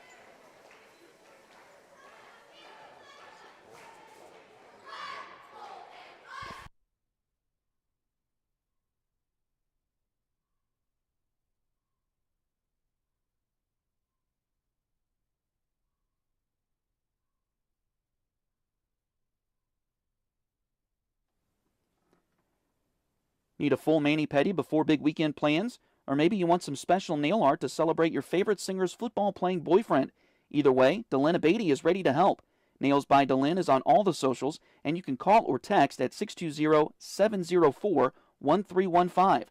Need a full mani-pedi before big weekend plans? Or maybe you want some special nail art to celebrate your favorite singer's football-playing boyfriend. Either way, Delyn Abatey is ready to help. Nails by Delyn is on all the socials, and you can call or text at 620-704-1315.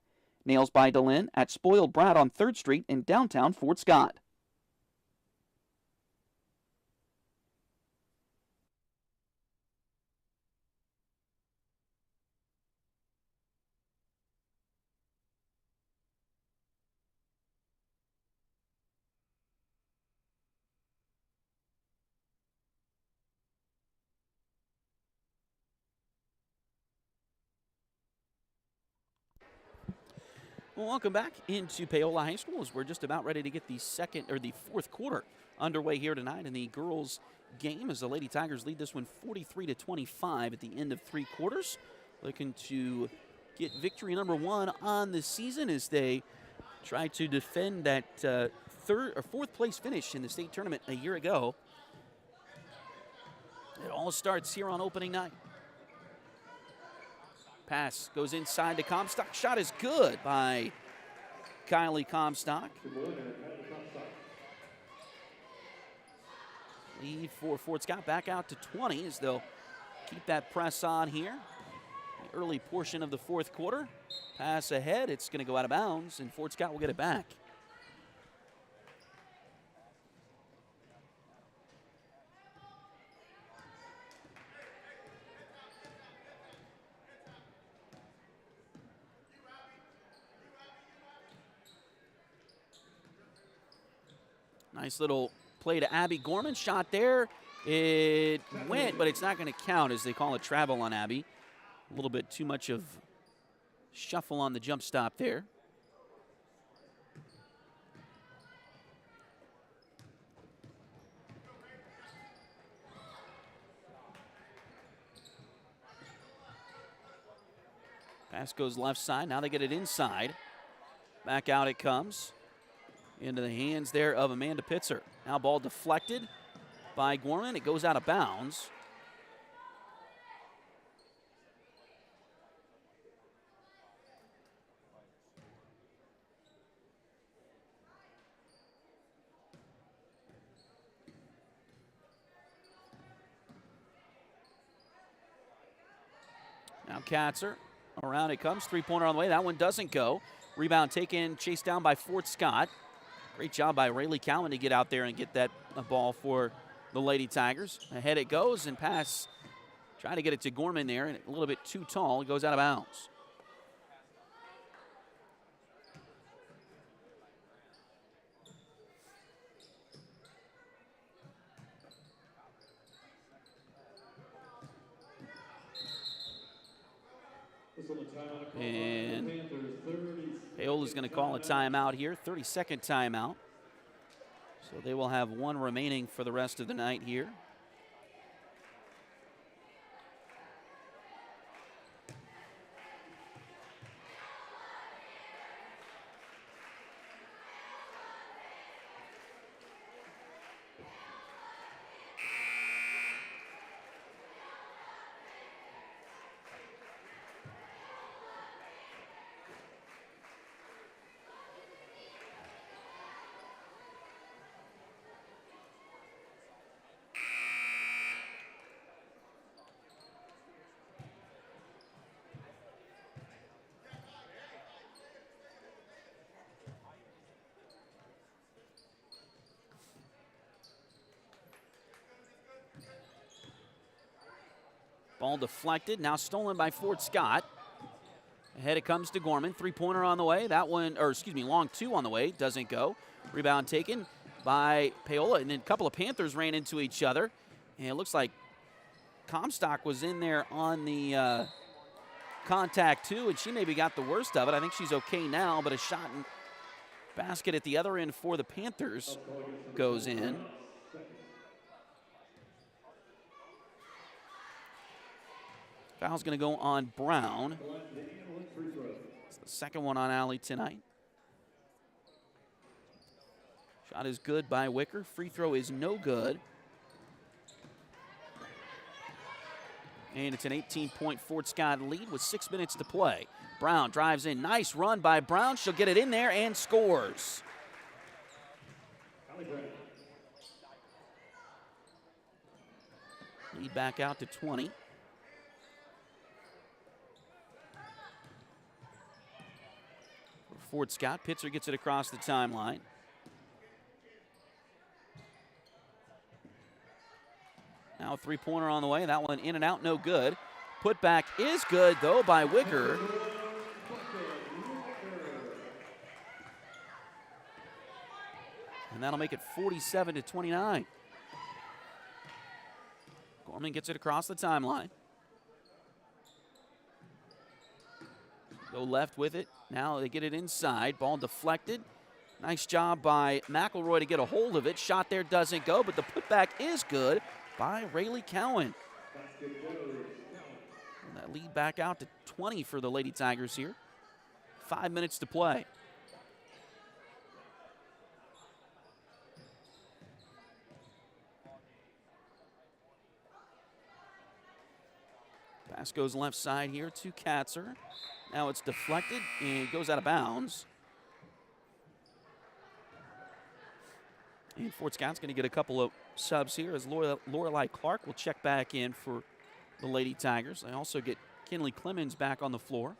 Nails by Delyn at Spoiled Brat on 3rd Street in downtown Fort Scott. Well, welcome back into Paola High School as we're just about ready to get the fourth quarter underway here tonight in the girls' game as the Lady Tigers lead this one 43-25 at the end of 3 quarters. Looking to get victory number 1 on the season as they try to defend that 4th place finish in the state tournament a year ago. It all starts here on opening night. Pass goes inside to Comstock. Shot is good by Kylie Comstock. Lead for Fort Scott back out to 20 as they'll keep that press on here. The early portion of the 4th quarter. Pass ahead. It's going to go out of bounds, and Fort Scott will get it back. Nice little play to Abby Gorman. Shot there. It went, but it's not going to count as they call it travel on Abby. A little bit too much of shuffle on the jump stop there. Pass goes left side. Now they get it inside. Back out it comes. Into the hands there of Amanda Pitzer. Now ball deflected by Gorman. It goes out of bounds. Now Katzer, around it comes, three-pointer on the way. That one doesn't go. Rebound taken, chased down by Fort Scott. Great job by Rayleigh Cowan to get out there and get that ball for the Lady Tigers. Ahead it goes, and pass, trying to get it to Gorman there, and a little bit too tall. It goes out of bounds. And Paola's going to call a timeout here, 32nd timeout. So they will have one remaining for the rest of the night here. Ball deflected, now stolen by Fort Scott. Ahead it comes to Gorman, three-pointer on the way. That one, or excuse me, long two on the way, doesn't go. Rebound taken by Paola, and then a couple of Panthers ran into each other. And it looks like Comstock was in there on the contact too, and she maybe got the worst of it. I think she's okay now, but a shot and basket at the other end for the Panthers goes in. Foul's going to go on Brown. It's the second one on Alley tonight. Shot is good by Wicker. Free throw is no good. And it's an 18-point Fort Scott lead with 6 minutes to play. Brown drives in. Nice run by Brown. She'll get it in there and scores. Lead back out to 20. Fort Scott. Pitzer gets it across the timeline. Now a three-pointer on the way. That one in and out, no good. Putback is good, though, by Wicker. And that'll make it 47-29. Gorman gets it across the timeline. Go left with it. Now they get it inside. Ball deflected. Nice job by McElroy to get a hold of it. Shot there doesn't go, but the putback is good by Rayleigh Cowan. And that lead back out to 20 for the Lady Tigers here. 5 minutes to play. Pass goes left side here to Katzer. Now it's deflected and goes out of bounds. And Fort Scott's going to get a couple of subs here as Lorelei Clark will check back in for the Lady Tigers. They also get Kinley Clemens back on the floor.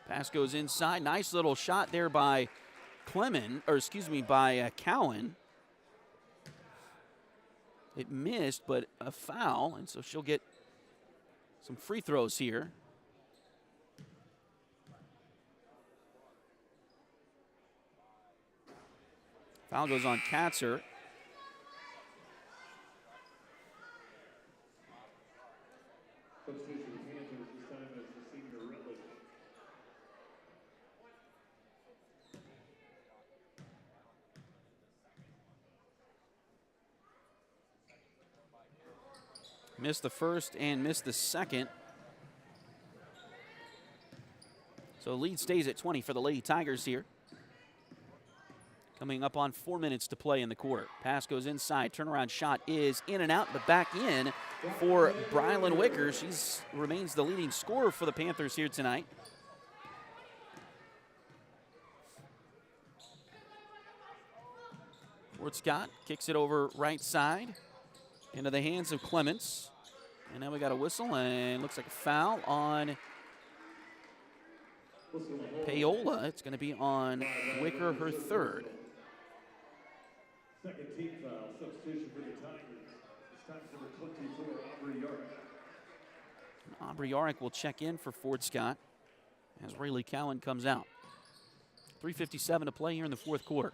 Pass goes inside. Nice little shot there by Cowan. It missed, but a foul, and so she'll get some free throws here. Foul goes on Katzer. Missed the first and missed the second. So lead stays at 20 for the Lady Tigers here. Coming up on 4 minutes to play in the quarter. Pass goes inside. Turnaround shot is in and out, but back in for Brylan Wicker. She remains the leading scorer for the Panthers here tonight. Fort Scott kicks it over right side into the hands of Clements. And now we got a whistle, and looks like a foul on Paola. It's going to be on Wicker, her third. Second team foul, substitution for the Tigers. It's time for number 24, Aubrey York. Aubrey Yarick will check in for Fort Scott as Rayleigh Cowan comes out. 3:57 to play here in the fourth quarter.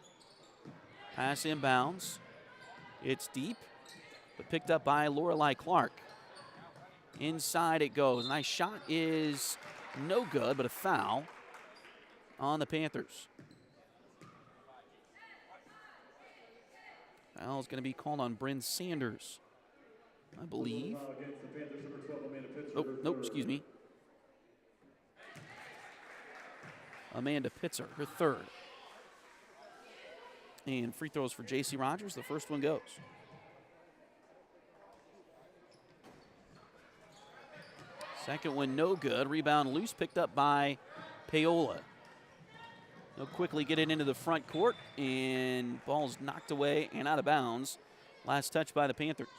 Pass inbounds. It's deep, but picked up by Lorelei Clark. Inside it goes. Nice shot is no good, but a foul on the Panthers. Foul is going to be called on Bryn Sanders, I believe. Oh, nope, excuse me. Amanda Pitzer, her third. And free throws for J.C. Rogers. The first one goes. Second one, no good. Rebound loose, picked up by Paola. They'll quickly get it into the front court, and ball's knocked away and out of bounds. Last touch by the Panthers.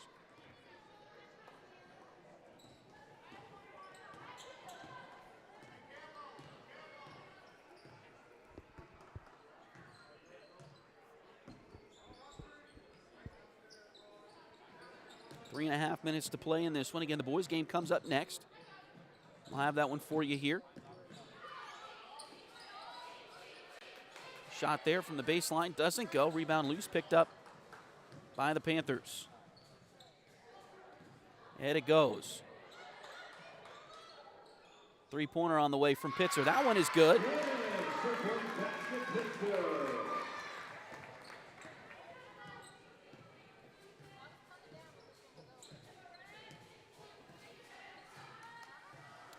Three and a half minutes to play in this one. Again, the boys' game comes up next. We'll have that one for you here. Shot there from the baseline doesn't go. Rebound loose, picked up by the Panthers. And it goes. Three-pointer on the way from Pitzer. That one is good.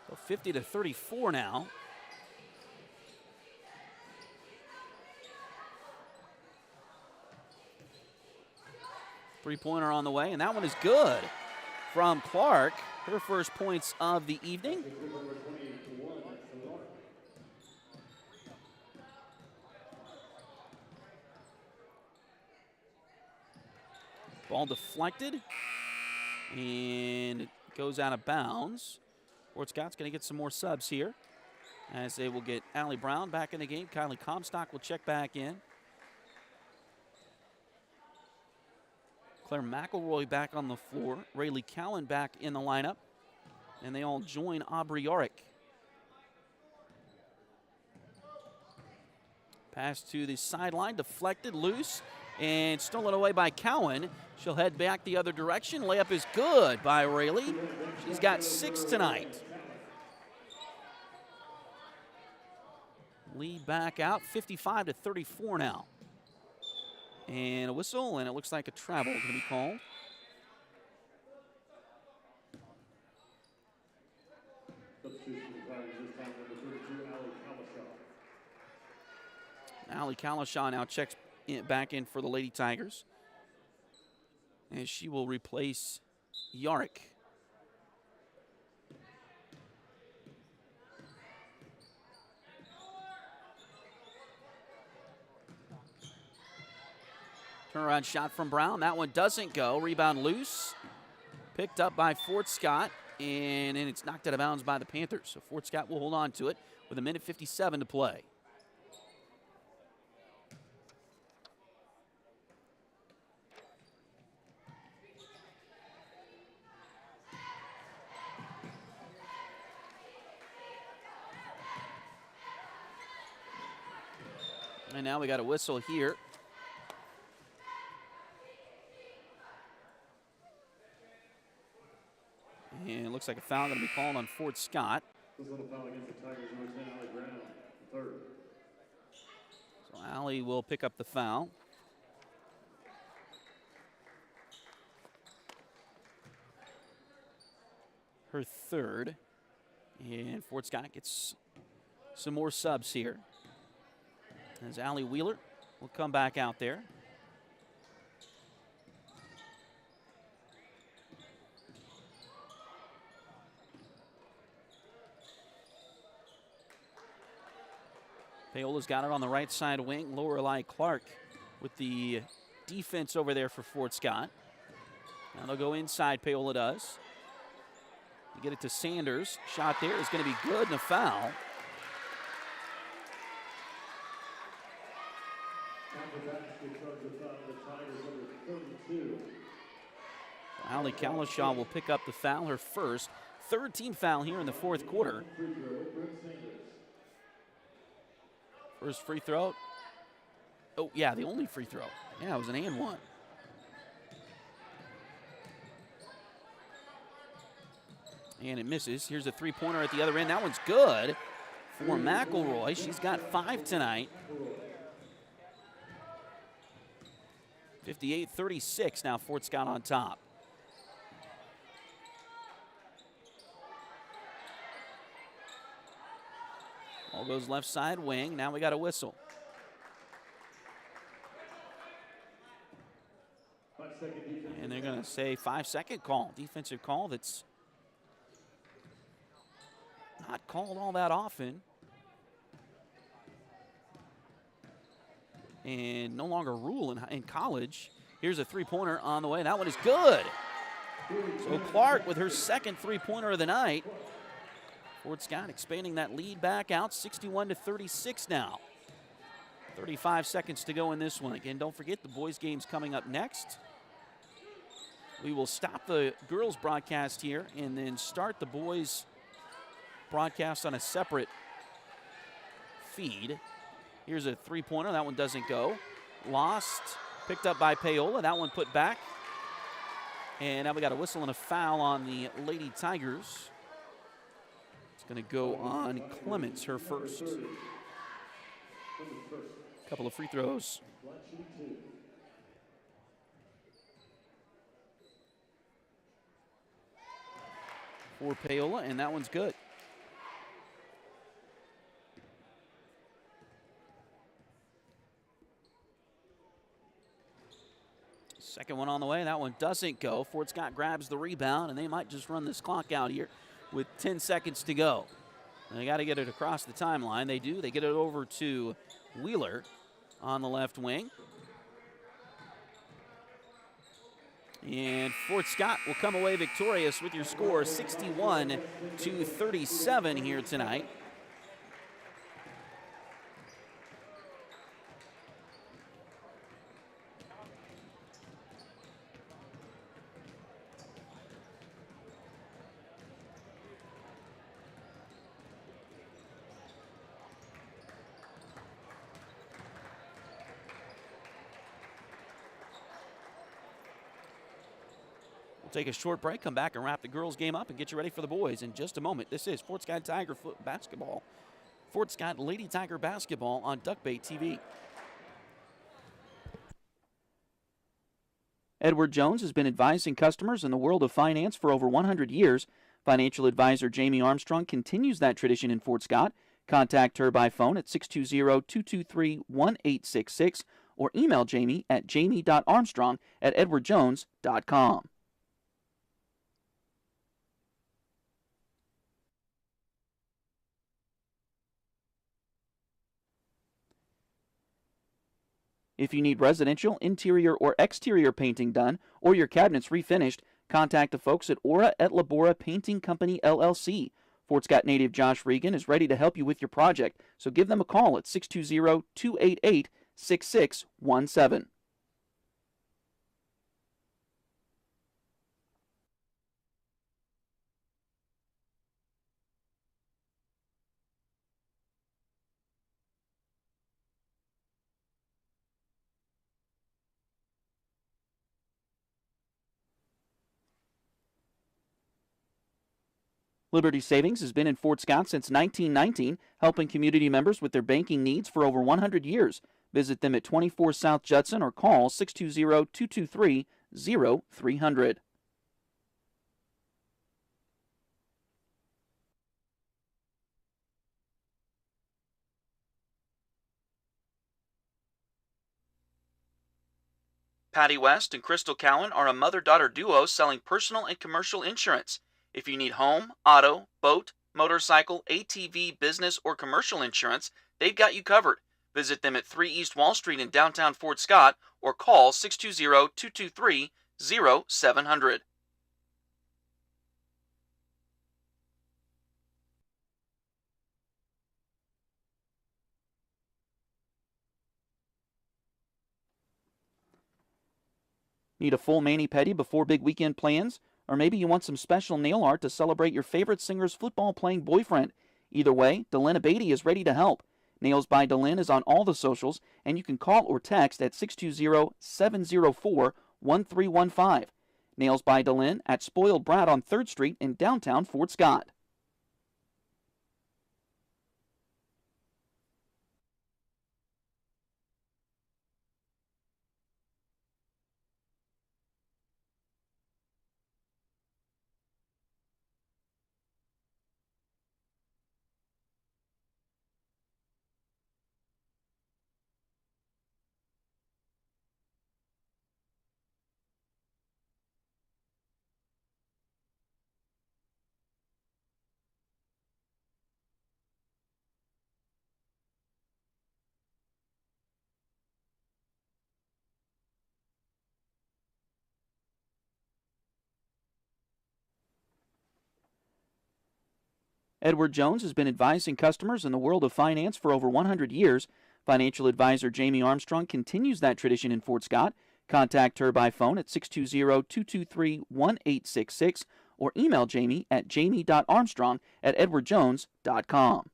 So 50-34 now. Three-pointer on the way, and that one is good from Clark. Her first points of the evening. Ball deflected, and it goes out of bounds. Fort Scott's going to get some more subs here, as they will get Allie Brown back in the game. Kylie Comstock will check back in. Claire McElroy back on the floor. Rayleigh Cowan back in the lineup. And they all join Aubrey Yarick. Pass to the sideline, deflected, loose, and stolen away by Cowan. She'll head back the other direction. Layup is good by Rayleigh. She's got 6 tonight. Lead back out, 55-34 now. And a whistle, and it looks like a travel is going to be called. Allie Kalashaw now checks back in for the Lady Tigers, as she will replace Yarick. Turnaround shot from Brown. That one doesn't go. Rebound loose. Picked up by Fort Scott, and it's knocked out of bounds by the Panthers. So Fort Scott will hold on to it with 1:57 to play. And now we got a whistle here. And it looks like a foul going to be called on Fort Scott. This little foul against the Tigers, number 10, Allie Brown, third. So Allie will pick up the foul. Her third. And Fort Scott gets some more subs here. As Allie Wheeler will come back out there. Paola's got it on the right side wing. Lorelei Clark with the defense over there for Fort Scott. Now they'll go inside, Paola does. You get it to Sanders. Shot there is going to be good and a foul. Allie Calishaw will pick up the foul, her first. Third team foul here in the fourth quarter. First free throw. Oh, yeah, the only free throw. Yeah, it was an and one. And it misses. Here's a three-pointer at the other end. That one's good for McElroy. She's got 5 tonight. 58-36 now, Fort Scott on top. Ball goes left side wing. Now we got a whistle. And they're going to say 5-second call, defensive call that's not called all that often. And no longer a rule in college. Here's a three-pointer on the way. That one is good. So Clark with her second three-pointer of the night. Fort Scott expanding that lead back out, 61-36 now. 35 seconds to go in this one. Again, don't forget the boys' game's coming up next. We will stop the girls' broadcast here and then start the boys' broadcast on a separate feed. Here's a three-pointer. That one doesn't go. Lost. Picked up by Paola. That one put back. And now we got a whistle and a foul on the Lady Tigers. It's going to go on Clements, her first. Couple of free throws. For Paola, and that one's good. Second one on the way. That one doesn't go. Fort Scott grabs the rebound, and they might just run this clock out here with 10 seconds to go. And they got to get it across the timeline. They do. They get it over to Wheeler on the left wing. And Fort Scott will come away victorious with your score 61-37 here tonight. We'll take a short break, come back and wrap the girls' game up and get you ready for the boys in just a moment. This is Fort Scott Tiger basketball. Fort Scott Lady Tiger basketball on Duckbait TV. Edward Jones has been advising customers in the world of finance for over 100 years. Financial advisor Jamie Armstrong continues that tradition in Fort Scott. Contact her by phone at 620-223-1866 or email Jamie at jamie.armstrong@edwardjones.com. If you need residential, interior, or exterior painting done, or your cabinets refinished, contact the folks at Aura et Labora Painting Company, LLC. Fort Scott native Josh Regan is ready to help you with your project, so give them a call at 620-288-6617. Liberty Savings has been in Fort Scott since 1919, helping community members with their banking needs for over 100 years. Visit them at 24 South Judson or call 620-223-0300. Patty West and Crystal Cowan are a mother-daughter duo selling personal and commercial insurance. If you need home, auto, boat, motorcycle, ATV, business, or commercial insurance, they've got you covered. Visit them at 3 East Wall Street in downtown Fort Scott or call 620-223-0700. Need a full mani-pedi before big weekend plans? Or maybe you want some special nail art to celebrate your favorite singer's football-playing boyfriend? Either way, Delin Abadi is ready to help. Nails by Delin is on all the socials, and you can call or text at 620-704-1315. Nails by Delin at Spoiled Brat on 3rd Street in downtown Fort Scott. Edward Jones has been advising customers in the world of finance for over 100 years. Financial advisor Jamie Armstrong continues that tradition in Fort Scott. Contact her by phone at 620-223-1866 or email Jamie at jamie.armstrong@edwardjones.com.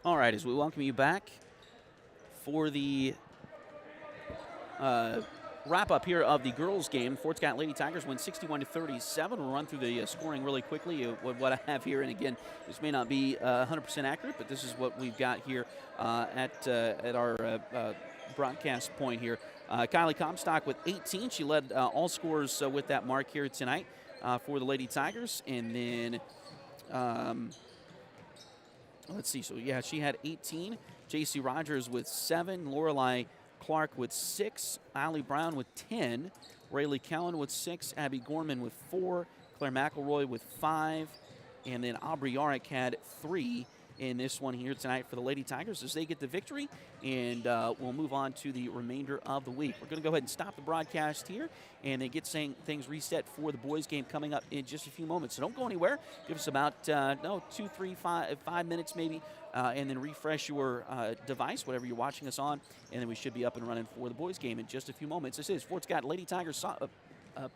All right, as we welcome you back for the wrap-up here of the girls' game, Fort Scott Lady Tigers win 61-37. We'll run through the scoring really quickly. What I have here, and again, this may not be 100% accurate, but this is what we've got here at our broadcast point here. Kylie Comstock with 18. She led all scorers with that mark here tonight for the Lady Tigers. And then, let's see. So, yeah, she had 18. J.C. Rogers with 7. Lorelei Clark with 6. Allie Brown with 10. Rayleigh Cowan with 6. Abby Gorman with 4. Claire McElroy with 5. And then Aubrey Yarrick had 3 in this one here tonight for the Lady Tigers as they get the victory. And we'll move on to the remainder of the week. We're going to go ahead and stop the broadcast here and then get things reset for the boys' game coming up in just a few moments. So don't go anywhere. Give us about 2, 3, 5 minutes maybe, and then refresh your device, whatever you're watching us on, and then we should be up and running for the boys' game in just a few moments. This is Fort Scott Lady Tigers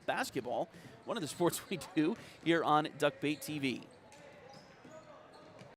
basketball, one of the sports we do here on Duckbait TV.